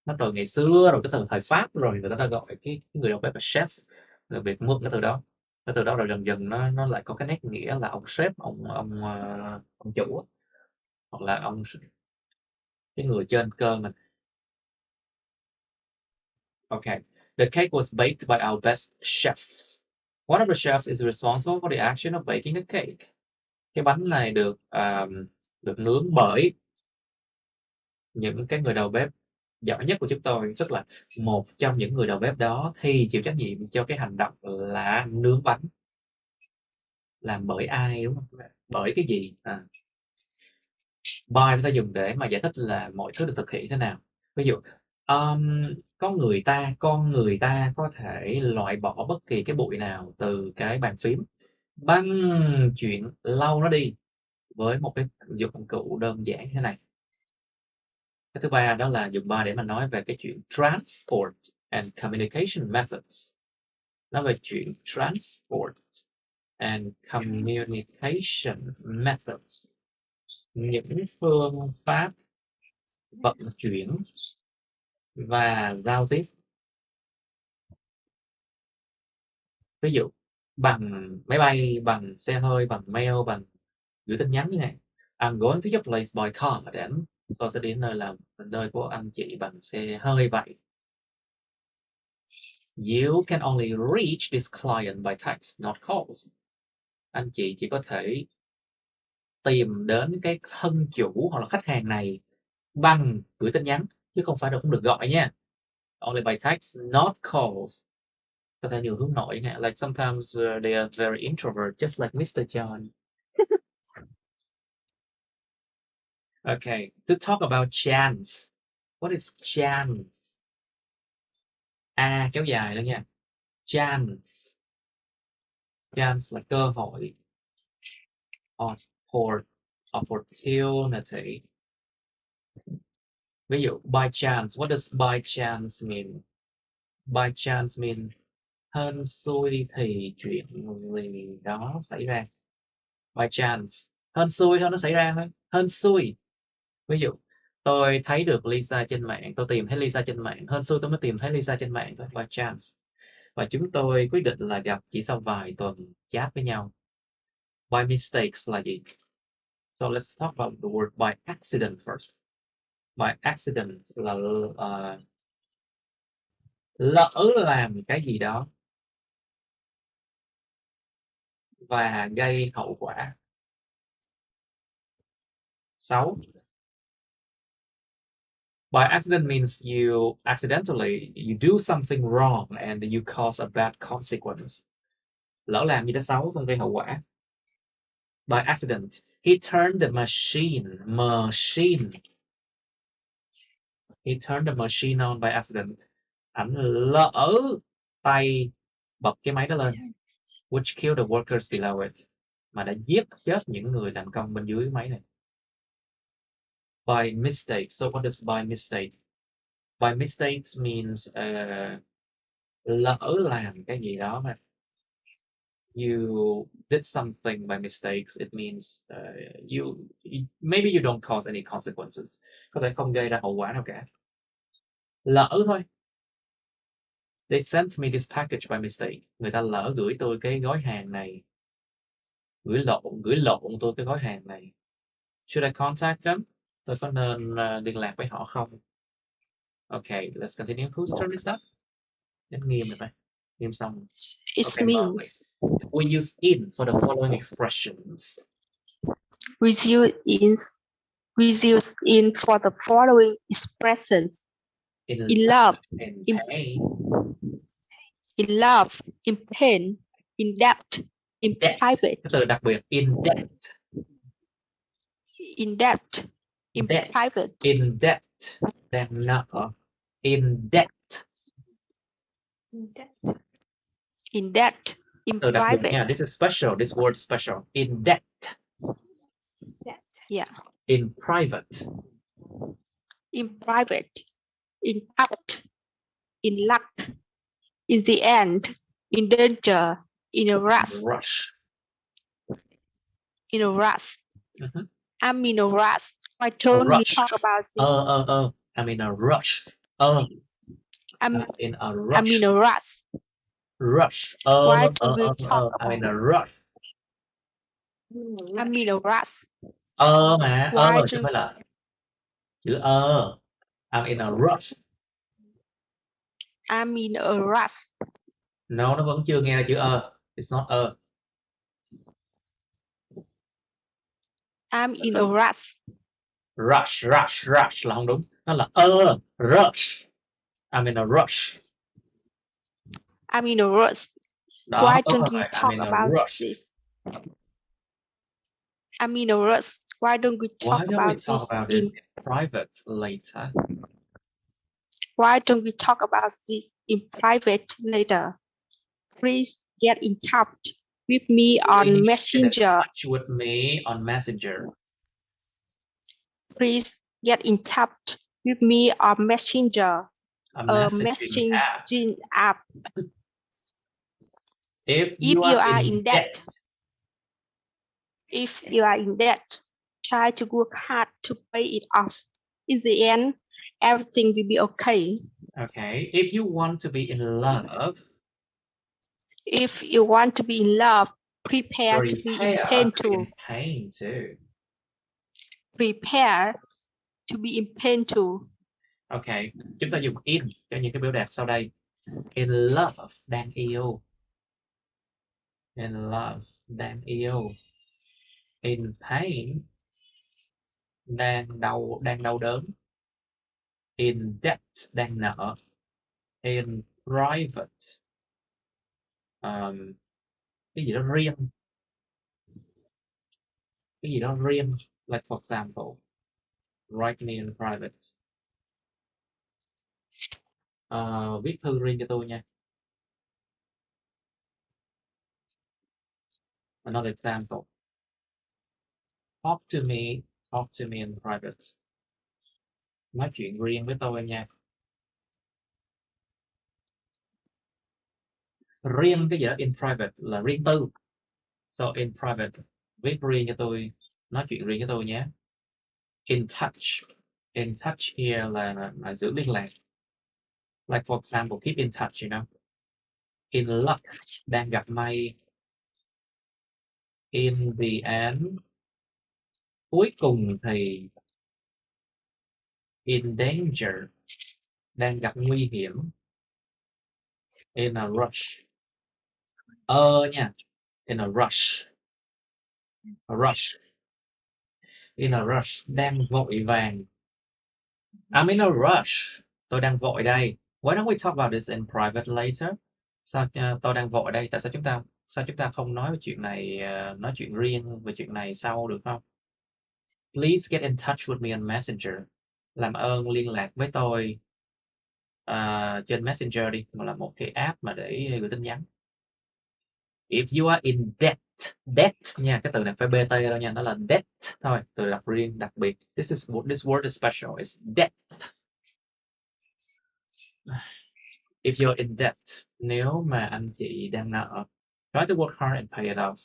Nó từ ngày xưa rồi, cái từ thời Pháp rồi người ta đã gọi cái người đầu bếp là chef. Người Việt mượn cái từ đó. Cái từ đó rồi dần dần nó lại có cái nét nghĩa là ông sếp, ông chủ, hoặc là ông cái người trên cơ mình. Okay. The cake was baked by our best chefs. One of the chefs is responsible for the action of baking the cake. Cái bánh này được nướng bởi những cái người đầu bếp giỏi nhất của chúng tôi, tức là một trong những người đầu bếp đó thì chịu trách nhiệm cho cái hành động là nướng bánh. Làm bởi ai, đúng không? Bởi cái gì? By có thể dùng để mà giải thích là mọi thứ được thực hiện thế nào. Ví dụ, con người ta có thể loại bỏ bất kỳ cái bụi nào từ cái bàn phím bằng chuyện lau nó đi với một cái dụng cụ đơn giản như thế này. Cái thứ ba đó là dùng by để mà nói về cái chuyện transport and communication methods. Nói về chuyện transport and communication methods. Những phương pháp vận chuyển và giao tiếp. Ví dụ, bằng máy bay, bằng xe hơi, bằng mail, bằng gửi tin nhắn như này. I'm going to your place by car, then tôi sẽ đến nơi của anh chị bằng xe hơi vậy. You can only reach this client by text, not calls. Anh chị chỉ có thể tìm đến cái thân chủ hoặc là khách hàng này bằng gửi tin nhắn, chứ không phải là không được gọi nha. Only by text, not calls. Có thể nhiều hướng nội nha. Like sometimes they are very introvert, just like Mr. John. Okay, to talk about chance. What is chance? Kéo dài lên nha. Chance. Chance là cơ hội. Opportunity. Ví dụ, by chance. What does by chance mean? By chance mean hên xui thì chuyện gì đó xảy ra. By chance. Hên xui thôi, nó xảy ra thôi. Hên xui. Ví dụ, tôi thấy được Lisa trên mạng, tôi tìm thấy Lisa trên mạng. Hên xui tôi mới tìm thấy Lisa trên mạng thôi. By chance. Và chúng tôi quyết định là gặp chỉ sau vài tuần chat với nhau. By mistakes là gì? So let's talk about the word by accident first. By accident là lỡ làm cái gì đó và gây hậu quả xấu. By accident means you accidentally you do something wrong and you cause a bad consequence. Lỡ làm gì đó xấu xong gây hậu quả. By accident, he turned the machine. He turned the machine on by accident. Ảnh lỡ tay bật cái máy đó lên, which killed the workers below it, mà đã giết chết những người làm công bên dưới máy này. By mistake. So what does by mistake? By mistakes means lỡ làm cái gì đó mà. You did something by mistakes. It means maybe you don't cause any consequences. Có thể không gây ra hậu quả nào cả. Lỡ thôi. They sent me this package by mistake. Người ta lỡ gửi tôi cái gói hàng này. Gửi lộn tôi cái gói hàng này. Should I contact them? Tôi có nên liên lạc với họ không? Okay, let's continue. Whose turn is that? Đến Nghiêm rồi phải. Nghiêm xong. It's Okay, me. Bob, please. We use in for the following expressions. We use in for the following expressions. In love, in pain. In love, in pain, in debt, in private. Cái từ đặc biệt, in debt. In debt, in private. In debt. đang nợ. In debt. In debt. In Từ đặc biệt private. nha, this is special, this word is special. In debt. Yeah. In private. In private. In out. In luck. In the end. In danger. In a rush. Rush. In a rush. Mhm. I'm in a rush. Why don't we Rush. talk about this? I'm in a rush. I'm in a rush. I'm in a rush. Rush. Why don't we talk I'm in about a rush. I'm in a rush. Mà Why chứ do phải là chữ I'm in a rush. I'm in a rush? No, nó vẫn chưa nghe là chữ it's not I'm in a rush. rush là không đúng, nó là rush. I'm in a rush. I'm in a rush. Đó, Why đúng don't rồi, we I'm talk in a about rush. this? I'm in a rush. Why don't we Why talk don't we about talk this about it in private later? Why don't we talk about this in private later? Please get in touch with me on Please Messenger. get in touch with me on Messenger. Please get in touch with me on Messenger. A A messaging app. messaging app. If If you are in debt, if you are in debt, try to work hard to pay it off. In the end, everything will be okay. okay. If you want to be in love, If you want to be in love, prepare to be in pain too. in pain too. Prepare to be in pain too. Okay, chúng ta dùng in cho những cái biểu đạt sau đây. In love, đang yêu. In love, đang yêu. In pain, đang đau đớn. In debt, đang nợ. In private, cái gì đó riêng. Cái gì đó riêng. Like for example, write me in private. Viết thư riêng cho tôi nha. Another example. Talk to me in private. Nói chuyện riêng với tôi nha. Riêng cái gì đó in private là riêng tư. So in private, viết riêng cho tôi, nói chuyện riêng cho tôi nhé. In touch. In touch here là giữ liên lạc. Like for example, keep in touch, you know. In luck, đang gặp may. In the end, cuối cùng thì. In danger, đang gặp nguy hiểm. In a rush. Nha. In a rush. A rush. In a rush, đang vội vàng. I'm in a rush. Tôi đang vội đây. Why don't we talk about this in private later? Sao tôi đang vội đây? Tại sao chúng ta không nói về chuyện này, nói chuyện riêng về chuyện này sau được không? Please get in touch with me on Messenger. Làm ơn liên lạc với tôi trên Messenger đi, mà là một cái app mà để gửi tin nhắn. If you are in debt nha, cái từ này phải bt đâu nha, nó là debt thôi, từ đặc riêng đặc biệt. This word is special. It's debt. If you're in debt, nếu mà anh chị đang nợ, try to work hard and pay it off.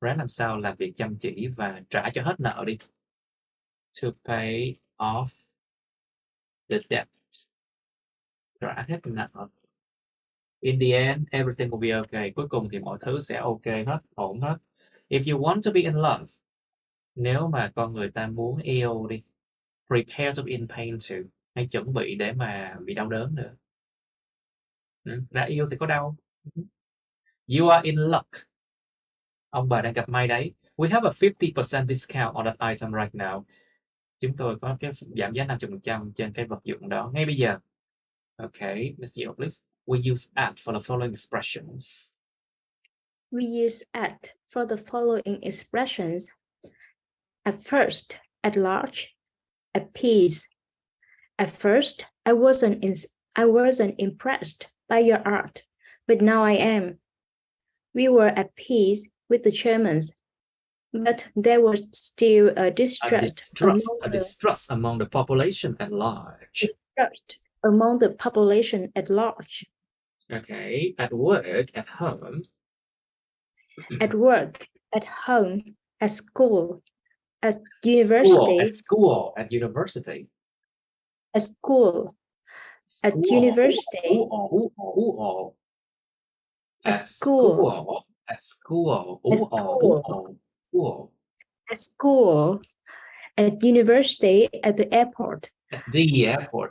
Ráng làm sao làm việc chăm chỉ và trả cho hết nợ đi. To pay off the debt. Trả hết nợ. In the end, everything will be okay. Cuối cùng thì mọi thứ sẽ ok hết, ổn hết. If you want to be in love, nếu mà con người ta muốn yêu đi, prepare to be in pain too. Hãy chuẩn bị để mà bị đau đớn nữa. Đã yêu thì có đau. You are in luck. Ông bà đang gặp may đấy. We have a 50% discount on that item right now. Chúng tôi có cái giảm giá 50% trên cái vật dụng đó ngay bây giờ. Okay, Ms. Yeo, please. We use at for the following expressions. We use at for the following expressions. At first, at large, at peace, At first, I wasn't impressed by your art, but now I am. We were at peace with the Germans, but there was still a distrust among the population at large. Okay, at work, at home. At work, at home, at school, at university. At school, at university. At school, at university. At school, at school, at school, at university, at the airport. At the airport.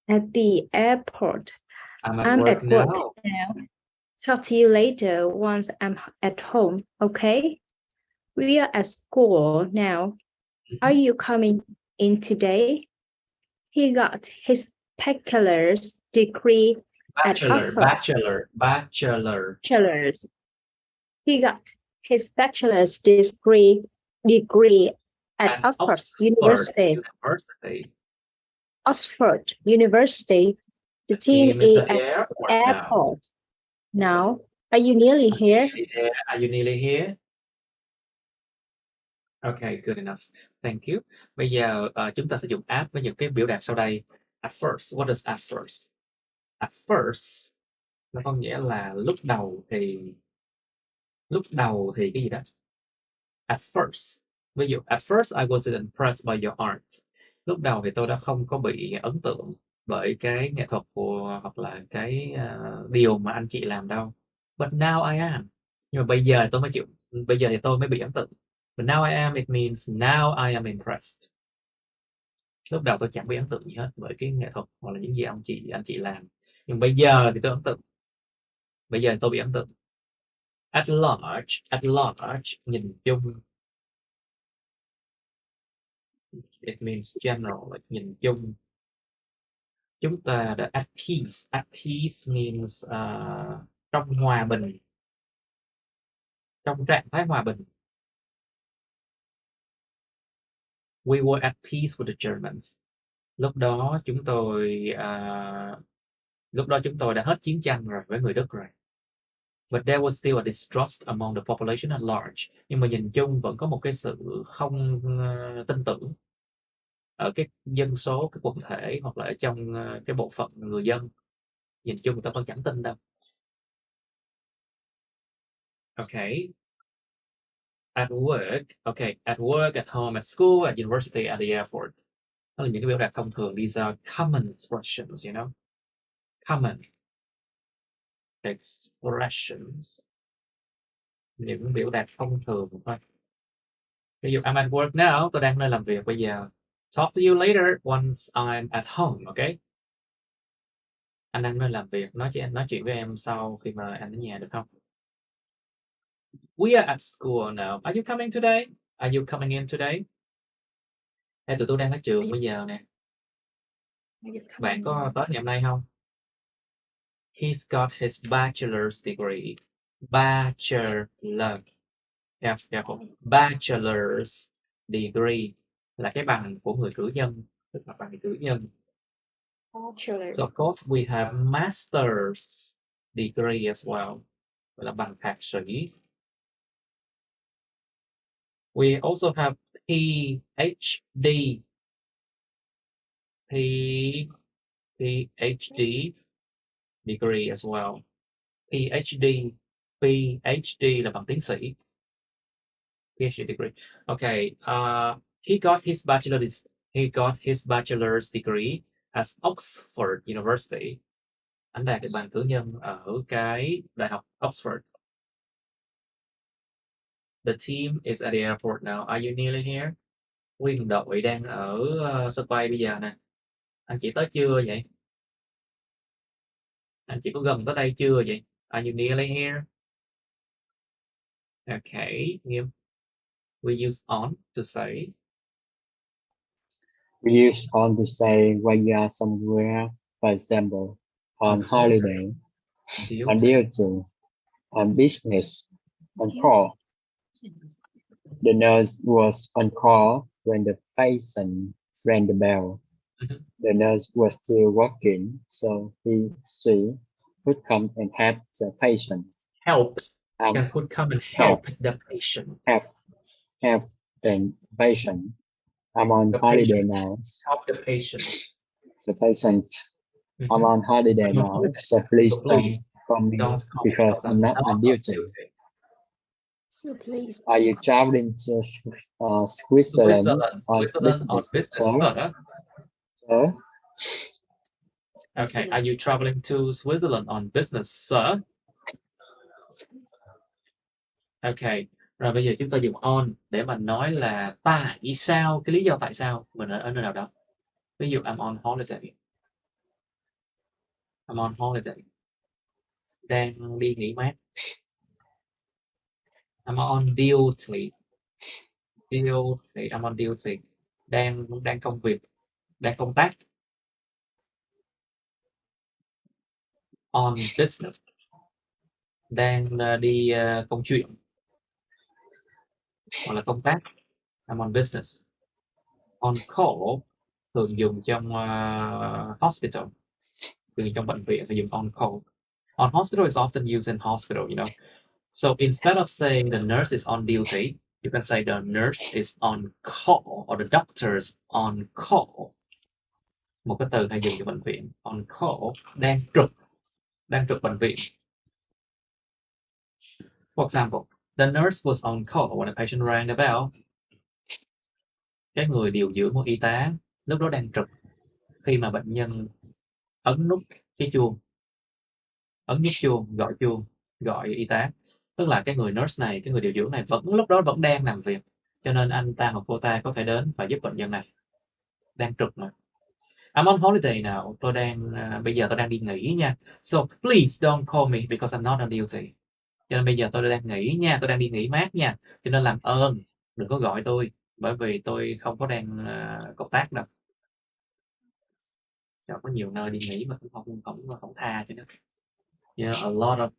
At the airport. I'm at work now. Talk to you later once I'm at home, okay? We are at school now. Are you coming in today? He got his bachelor's degree at Oxford. Bachelor. He got his bachelor's degree at Oxford University. Oxford University. The team is at the airport. Now, are you nearly here? Are you nearly here? Okay, good enough. Thank you. Bây giờ chúng ta sẽ dùng at với những cái biểu đạt sau đây. At first, what does at first? At first, nó có nghĩa là lúc đầu thì cái gì đó? At first. Ví dụ, at first I wasn't impressed by your art. Lúc đầu thì tôi đã không có bị ấn tượng bởi cái nghệ thuật hoặc là cái điều mà anh chị làm đâu. But now I am. Nhưng mà bây giờ thì tôi mới bị ấn tượng. But now I am, it means now I am impressed. Lúc đầu tôi chẳng bị ấn tượng gì hết bởi cái nghệ thuật hoặc là những gì anh chị làm. Nhưng bây giờ thì tôi ấn tượng. Bây giờ thì tôi bị ấn tượng. At large, nhìn chung. It means general, like nhìn chung. Chúng ta đã at peace. At peace means trong hòa bình. Trong trạng thái hòa bình. We were at peace with the Germans. Lúc đó chúng tôi đã hết chiến tranh rồi với người Đức rồi. But there was still a distrust among the population at large. Nhưng mà nhìn chung vẫn có một cái sự không tin tưởng ở cái dân số, cái quần thể hoặc là ở trong cái bộ phận người dân. Nhìn chung người ta vẫn chẳng tin đâu. Okay. At work, at home, at school, at university, at the airport. Đó là những cái biểu đạt thông thường. These are common expressions, you know. Common expressions. Những biểu đạt thông thường thôi. Ví dụ, I'm at work now, tôi đang nơi làm việc bây giờ. Talk to you later once I'm at home, okay? Anh đang nơi làm việc, nói chuyện với em sau khi mà anh ở nhà được không? We are at school now. Are you coming today? Are you coming in today? Hey, tụi tôi đang ở trường bây giờ nè. Bạn có tới ngày hôm nay không? He's got his bachelor's degree. Bachelor's degree là cái bằng của người cử nhân, tức là bằng cử nhân. So of course we have master's degree as well, gọi là bằng thạc sĩ. We also have PhD degree as well. PhD là bằng tiến sĩ. PhD degree. Okay. He got his bachelor's degree at Oxford University. Anh đạt được bằng cử nhân ở cái đại học Oxford. The team is at the airport now. Are you nearly here? Nguyên đội đang ở sân bay bây giờ nè. Anh chị tới chưa vậy? Anh chị có gần tới đây chưa vậy? Are you nearly here? Okay, Nghiêm. We use on to say. We use on to say when you are somewhere, for example, on holiday, on duty, on business, on call. The nurse was on call when the patient rang the bell. Mhm. The nurse was still working, so she would come and help the patient. Help. You Um, can put come and help the patient. help the patient. I'm on The holiday patient. now. Help the patient. The patient. I'm Mhm. on holiday I'm on now, holiday. so please So please don't call me don't call me because I'm not on duty. So please. Are you traveling to Switzerland on Switzerland on business, business, sir. sir? Okay, are you traveling to Switzerland on business, sir? Okay, rồi bây giờ chúng ta dùng on để mà nói là tại sao, cái lý do tại sao mình ở nơi nào đó. Ví dụ I'm on holiday. I'm on holiday. Đang đi nghỉ mát. I'm on duty. Duty, I'm on duty. Đang công việc, đang công tác. On business. Đang đi công chuyện. Hoặc là công tác. I'm on business. On call thường dùng trong hospital. Thường trong bệnh viện thì dùng on call. On hospital is often used in hospital, you know. So instead of saying the nurse is on duty, you can say the nurse is on call or the doctor is on call. Một cái từ hay dùng cho bệnh viện. On call, đang trực bệnh viện. For example, the nurse was on call when a patient rang the bell. Cái người điều dưỡng một y tá lúc đó đang trực khi mà bệnh nhân ấn nút cái chuông, ấn nút chuông, gọi y tá. Tức là cái người nurse này, cái người điều dưỡng này lúc đó vẫn đang làm việc, cho nên anh ta hoặc cô ta có thể đến và giúp bệnh nhân này. Đang trực mà. I'm on holiday now. Bây giờ tôi đang đi nghỉ nha. So please don't call me because I'm not on duty. Cho nên bây giờ tôi đang nghỉ nha, tôi đang đi nghỉ mát nha. Cho nên làm ơn đừng có gọi tôi, bởi vì tôi không có đang công tác đâu. Có nhiều nơi đi nghỉ mà cũng không tha cho nó. You know, a lot of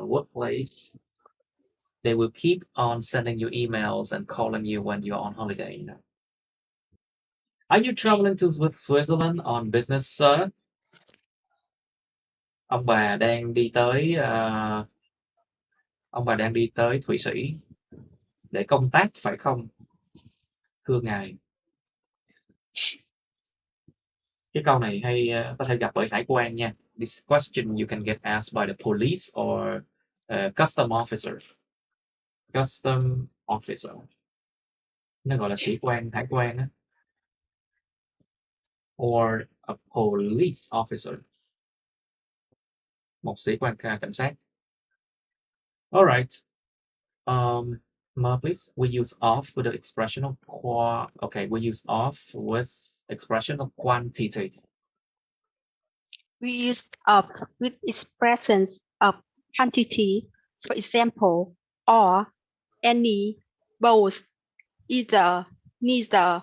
workplace, they will keep on sending you emails and calling you when you're on holiday, you know. Are you traveling to Switzerland on business, sir? Ông bà đang đi tới Thụy Sĩ để công tác phải không, thưa ngài? Cái câu này hay có thể gặp bởi hải quan nha. This question you can get asked by the police or custom officer. Custom officer. Nó gọi là sĩ quan, hải quan á. Or a police officer. Một sĩ quan cảnh sát. All right. Please, we use off with the expression of we use off with expression of quantity. We use of with expressions of quantity, for example, or, any, both, either, neither.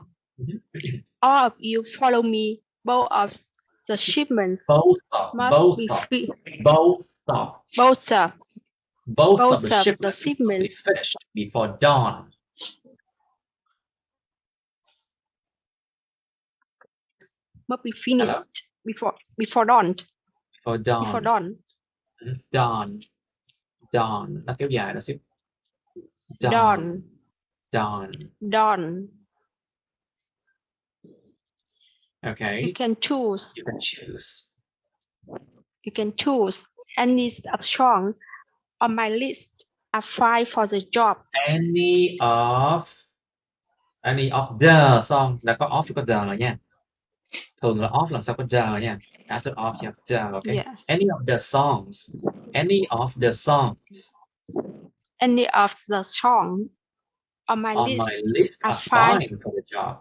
All of you follow me. Both of the shipments Both must of be both of the shipments must be finished before dawn. Must be finished before dawn. Before dawn. Before dawn. Dawn. Nó kéo dài đó xíu. Dawn. Dawn. Dawn. Okay. You can choose. You can choose. You can choose any of song on my list. Apply for the job. Any of the song. Đã có off có the rồi nha. Thường là off là sau có the nha. After off you have the, okay? Yeah. Any of the songs. Any of the songs. Any of the song on my list are fine for the job.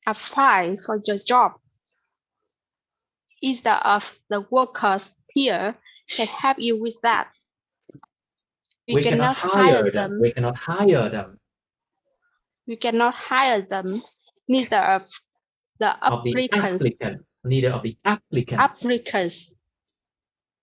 Apply for the job. Either of the workers here can help you with that. We cannot hire them. We cannot hire them. We cannot hire them. Neither of the applicants. Neither of the applicants.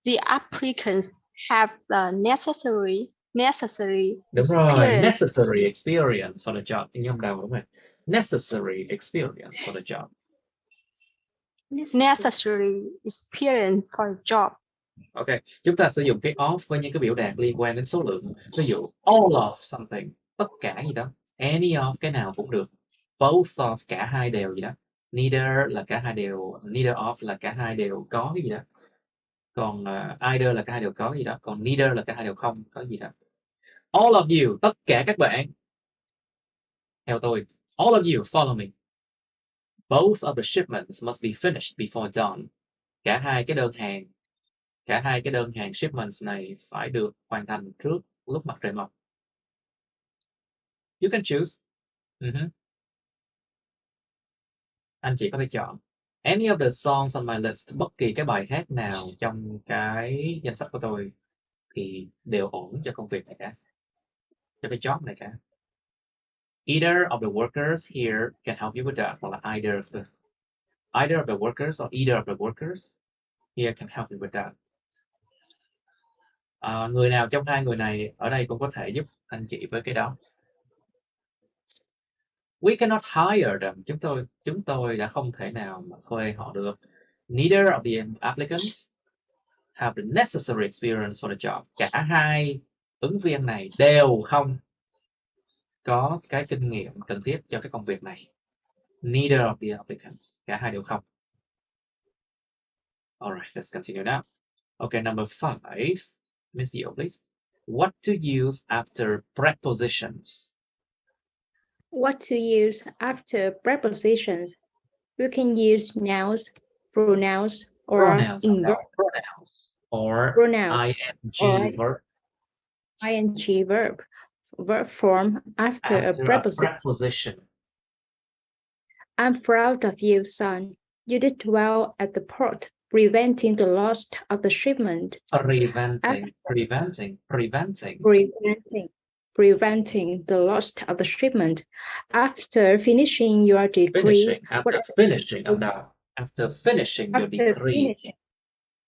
The applicants have the necessary Đúng rồi, experience. necessary experience for the job. Nhâm đầu đúng rồi. Necessary experience for the job. necessary experience for a job. Ok, chúng ta sử dụng cái of với những cái biểu đạt liên quan đến số lượng. Ví dụ all of something, tất cả gì đó. Any of, cái nào cũng được. Both of, cả hai đều gì đó. Neither là cả hai đều, neither of là cả hai đều có cái gì đó. Còn either là cả hai đều có cái gì đó. Còn neither là cả hai đều không có gì đó. All of you, tất cả các bạn. Theo tôi, all of you follow me. Both of the shipments must be finished before dawn. Cả hai cái đơn hàng shipments này phải được hoàn thành trước lúc mặt trời mọc. You can choose. Anh chị có thể chọn. Any of the songs on my list, bất kỳ cái bài hát nào trong cái danh sách của tôi thì đều ổn cho công việc này cả. Cho cái job này cả. Either of the workers here can help you with that. Hoặc là either of the workers or either of the workers here can help you with that. Người nào trong hai người này ở đây cũng có thể giúp anh chị với cái đó. We cannot hire them. Chúng tôi đã không thể nào mà thuê họ được. Neither of the applicants have the necessary experience for the job. Cả hai ứng viên này đều không có cái kinh nghiệm cần thiết cho cái công việc này. Neither of the applicants. Cả hai đều không. Alright, let's continue now. Okay, number 5. Miss Diệu, please. What to use after prepositions? What to use after prepositions? You can use nouns, pronouns, or Pronouns, inverb pronouns, or pronouns, ing verb ing verb form after a preposition. I'm proud of you, son. You did well at the port, preventing the loss of the shipment. Preventing the loss of the shipment. After finishing your degree.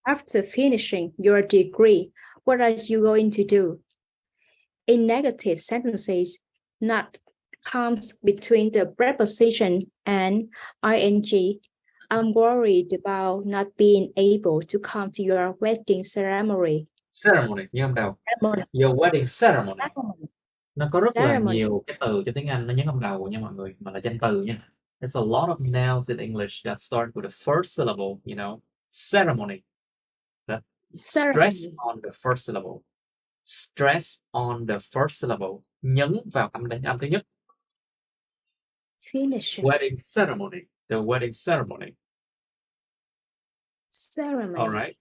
After finishing your degree, what are you going to do? In negative sentences, not comes between the preposition and ing. I'm worried about not being able to come to your wedding ceremony. Ceremony, như âm đầu. Your wedding ceremony. Nó có rất là nhiều cái từ cho tiếng Anh nó nhấn âm đầu nha mọi người, mà là danh từ nha. There's a lot of nouns in English that start with the first syllable, you know. Ceremony. That stress on the first syllable. Stress on the first syllable. Nhấn vào âm thứ nhất. Finishing. Wedding ceremony. The wedding ceremony. Alright.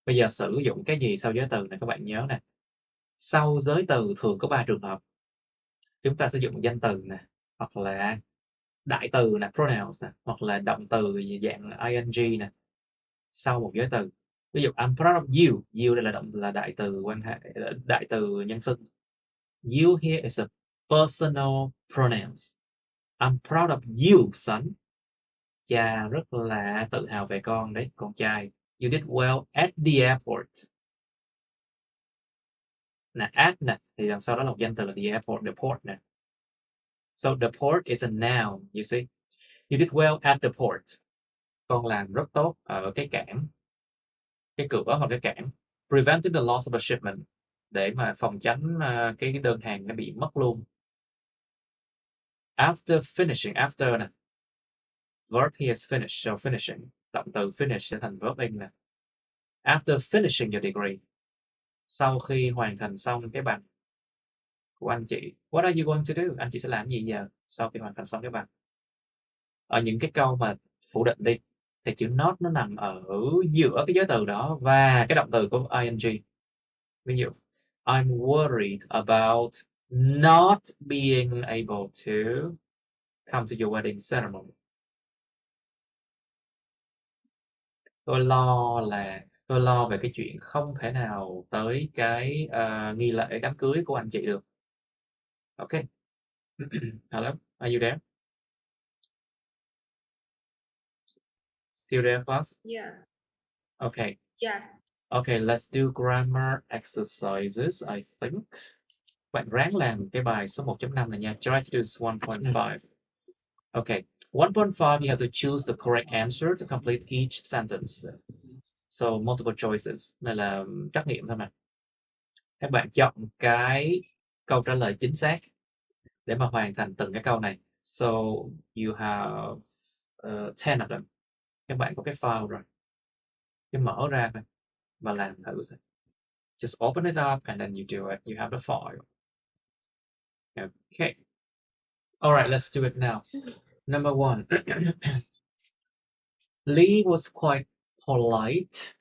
Bây giờ sử dụng cái gì sau giới từ này các bạn nhớ nè. Sau giới từ thường có 3 trường hợp. Chúng ta sử dụng danh từ nè, hoặc là đại từ nè, pronouns nè, hoặc là động từ dạng ing nè. Sau một giới từ. Ví dụ I'm proud of you. You đây là đại từ quan hệ, đại từ nhân xưng. You here is a personal pronouns. I'm proud of you, son. Cha rất là tự hào về con đấy, con trai. You did well at the airport. Nè, at nè, thì đằng sau đó là một danh từ là the airport, the port nè. So the port is a noun, you see. You did well at the port. Con làm rất tốt ở cái cảng, cái cửa hoặc cái cảng. Preventing the loss of a shipment. Để mà phòng tránh cái đơn hàng nó bị mất luôn. After finishing, after nè. Verb here is finish, so finishing. Động từ finish sẽ thành verb in nè. After finishing your degree. Sau khi hoàn thành xong cái bằng của anh chị. What are you going to do? Anh chị sẽ làm gì giờ sau khi hoàn thành xong cái bằng? Ở những cái câu mà phủ định đi, thì chữ not nó nằm ở giữa cái giới từ đó và cái động từ của ing. Ví dụ, I'm worried about not being able to come to your wedding ceremony. Tôi lo về cái chuyện không thể nào tới cái nghi lễ đám cưới của anh chị được. Okay. Hello, are you there? Still there, class? Yeah. Okay. Yeah. Okay, let's do grammar exercises, I think. Bạn ráng làm cái bài số 1.5 này nha. Try to do 1.5. Okay. 1.5, you have to choose the correct answer to complete each sentence. So multiple choices. Này là trắc nghiệm thôi mà. Các bạn chọn cái câu trả lời chính xác để mà hoàn thành từng cái câu này. So you have 10 of them. Các bạn có cái file rồi. Cứ mở ra thôi và làm thử xem. Just open it up and then you do it. You have the file. Okay. All right, let's do it now. Number 1. Lee was quite polite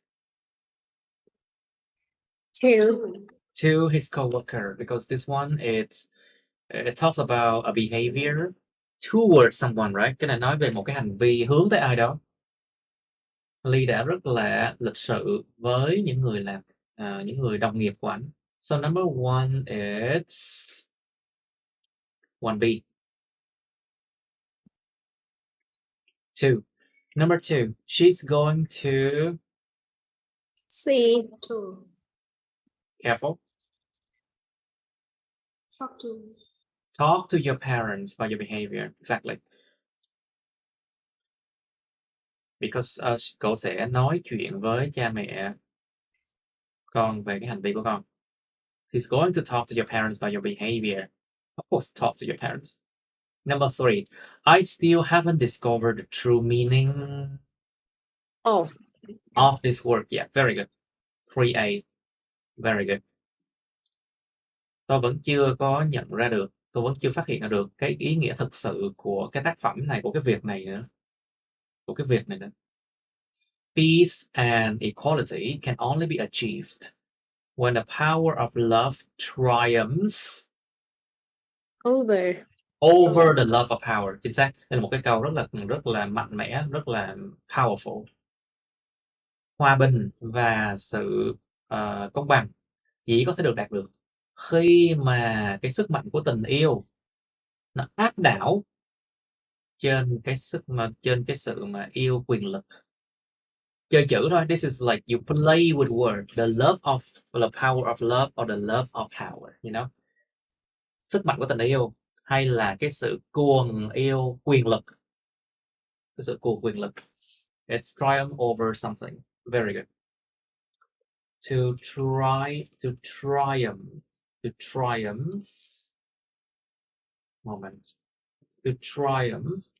2. to his coworker because this one it talks about a behavior towards someone, right? Cái này nói về một cái hành vi hướng tới ai đó. Lee đã rất là lịch sự với những người làm những người đồng nghiệp của anh. So number 1 is 1B. 2. Number 2, she's going to C. 2. careful. Talk Talk to your parents about your behavior. Exactly. Because cậu sẽ nói chuyện với cha mẹ con về cái hành vi của con. He's going to talk to your parents about your behavior. Of course, talk to your parents. Number 3, I still haven't discovered the true meaning of this word yet. Very good. 3A. Very good. Tôi vẫn chưa có nhận ra được, tôi vẫn chưa phát hiện ra được cái ý nghĩa thực sự của cái tác phẩm này, của cái việc này nữa. Peace and equality can only be achieved when the power of love triumphs over the love of power. Chính xác. Đây là một cái câu rất là mạnh mẽ, rất là powerful. Hòa bình và sự công bằng chỉ có thể được đạt được khi mà cái sức mạnh của tình yêu nó áp đảo trên cái sự mà yêu quyền lực. Chơi chữ thôi. This is like you play with words. The power of love or the love of power, you know. Sức mạnh của tình yêu hay là cái sự cuồng yêu quyền lực. Cái sự cuồng quyền lực. It's triumph over something. Very good. To triumph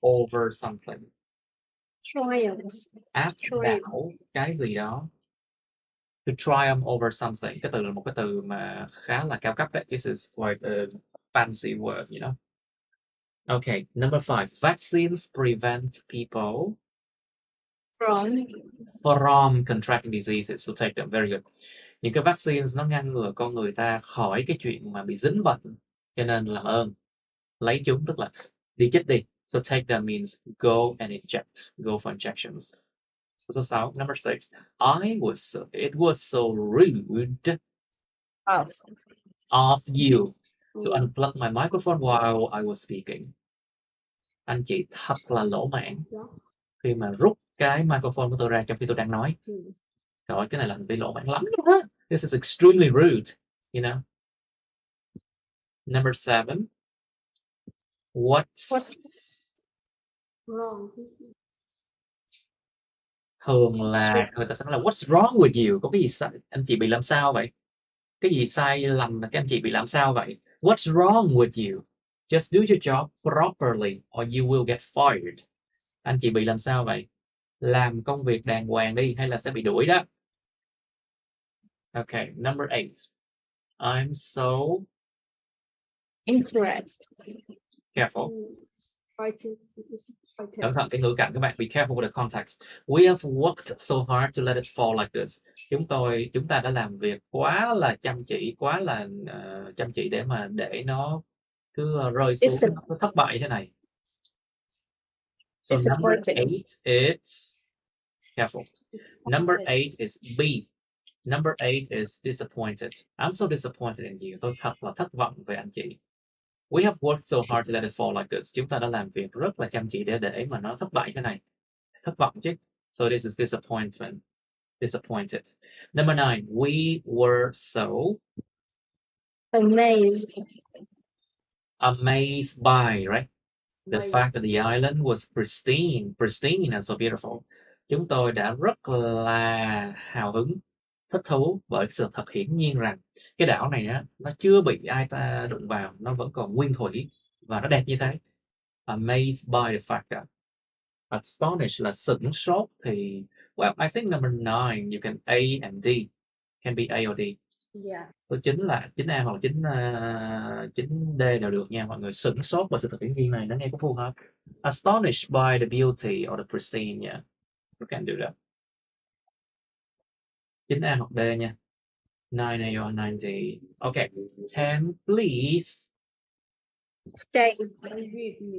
over something. Áp đảo cái gì đó. To triumph over something. Cái từ là một cái từ mà khá là cao cấp đấy. This is quite a fancy word, you know. Okay, number 5. Vaccines prevent people from contracting diseases. So take them. Very good. Những cái vaccines nó ngăn ngừa con người ta khỏi cái chuyện mà bị dính bệnh. Cho nên làm ơn lấy chúng, tức là đi chích đi. So take them means go and inject. Go for injections. Số 6. Number 6. It was so rude of you to unplug my microphone while I was speaking. Anh chị thật là lỗ mãn khi mà rút cái microphone của tôi ra trong khi tôi đang nói. Trời ơi, cái này là hành vi lỗ mãn lắm luôn á. This is extremely rude, you know. Number 7. What's wrong? Thường là người ta sẽ nói là what's wrong with you? Có cái gì sai? Anh chị bị làm sao vậy? Cái gì sai lầm mà các anh chị bị làm sao vậy? What's wrong with you? Just do your job properly or you will get fired. Anh chị bị làm sao vậy? Làm công việc đàng hoàng đi hay là sẽ bị đuổi đó. Okay, number 8. I'm so interested. Careful. Cẩn thận cái ngữ cảnh các bạn. Be careful with the context. We have worked so hard to let it fall like this. Chúng ta đã làm việc quá là chăm chỉ, chăm chỉ để nó cứ rơi xuống, nó thất bại thế này. So number 8 is careful. Number 8 is B. Number 8 is disappointed. I'm so disappointed in you. Tôi thật là thất vọng về anh chị. We have worked so hard to let it fall like this. Chúng ta đã làm việc rất là chăm chỉ để mà nó thất bại thế này. Thất vọng chứ. So this is disappointment. Disappointed. Number 9. We were so amazed by, right? The fact that the island was pristine and so beautiful. Chúng tôi đã rất là hào hứng, thích thú bởi sự thật hiển nhiên rằng cái đảo này á, nó chưa bị ai ta đụng vào, nó vẫn còn nguyên thủy và nó đẹp như thế. Amazed by the fact that. Astonished là sửng sốt thì, well, I think number 9 you can A and D, can be A or D. Yeah. Số 9 là 9A hoặc 9D đều được nha mọi người. Sửng sốt bởi sự thật hiển nhiên này nó nghe có phù hợp. Astonished by the beauty or the pristine, yeah, you can do that. 9A hoặc D nha. 9A or 9D. Okay, 10, please. Stay. With me.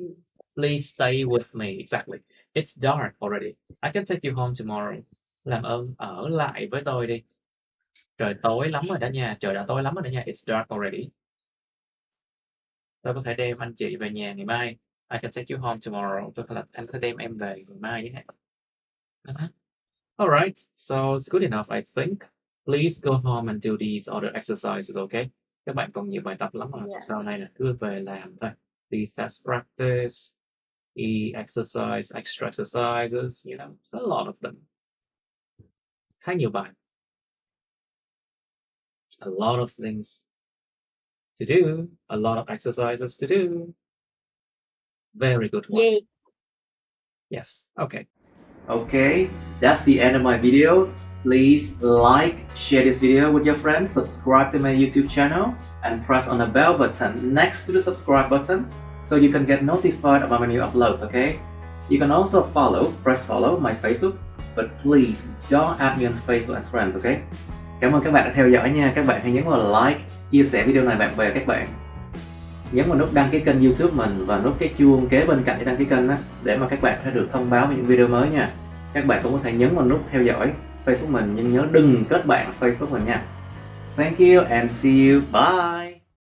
Please stay with me. Exactly. It's dark already. I can take you home tomorrow. Làm ơn ở lại với tôi đi. Trời tối lắm rồi đó nha. Trời đã tối lắm rồi đó nha. It's dark already. Tôi có thể đem anh chị về nhà ngày mai. I can take you home tomorrow. Anh có thể đem em về ngày mai nhé. Alright. So it's good enough, I think. Please go home and do these other exercises, okay? Các bạn còn nhiều bài tập lắm mà. Yeah. Sau này là cứ về làm thôi. These test practice. Exercise, extra exercises, you know, a lot of them. Khá nhiều bài. A lot of things to do, a lot of exercises to do. Very good one. Yeah. Yes, okay. Okay, that's the end of my videos. Please like, share this video with your friends, subscribe to my YouTube channel, and press on the bell button next to the subscribe button so you can get notified about my new uploads, okay? You can also press follow my Facebook, but please don't add me on Facebook as friends, okay? Cảm ơn các bạn đã theo dõi nha. Các bạn hãy nhấn vào like, chia sẻ video này bạn bè các bạn. Nhấn vào nút đăng ký kênh YouTube mình và nút cái chuông kế bên cạnh để đăng ký kênh đó, để mà các bạn sẽ được thông báo về những video mới nha. Các bạn cũng có thể nhấn vào nút theo dõi Facebook mình, nhưng nhớ đừng kết bạn Facebook mình nha. Thank you and see you. Bye.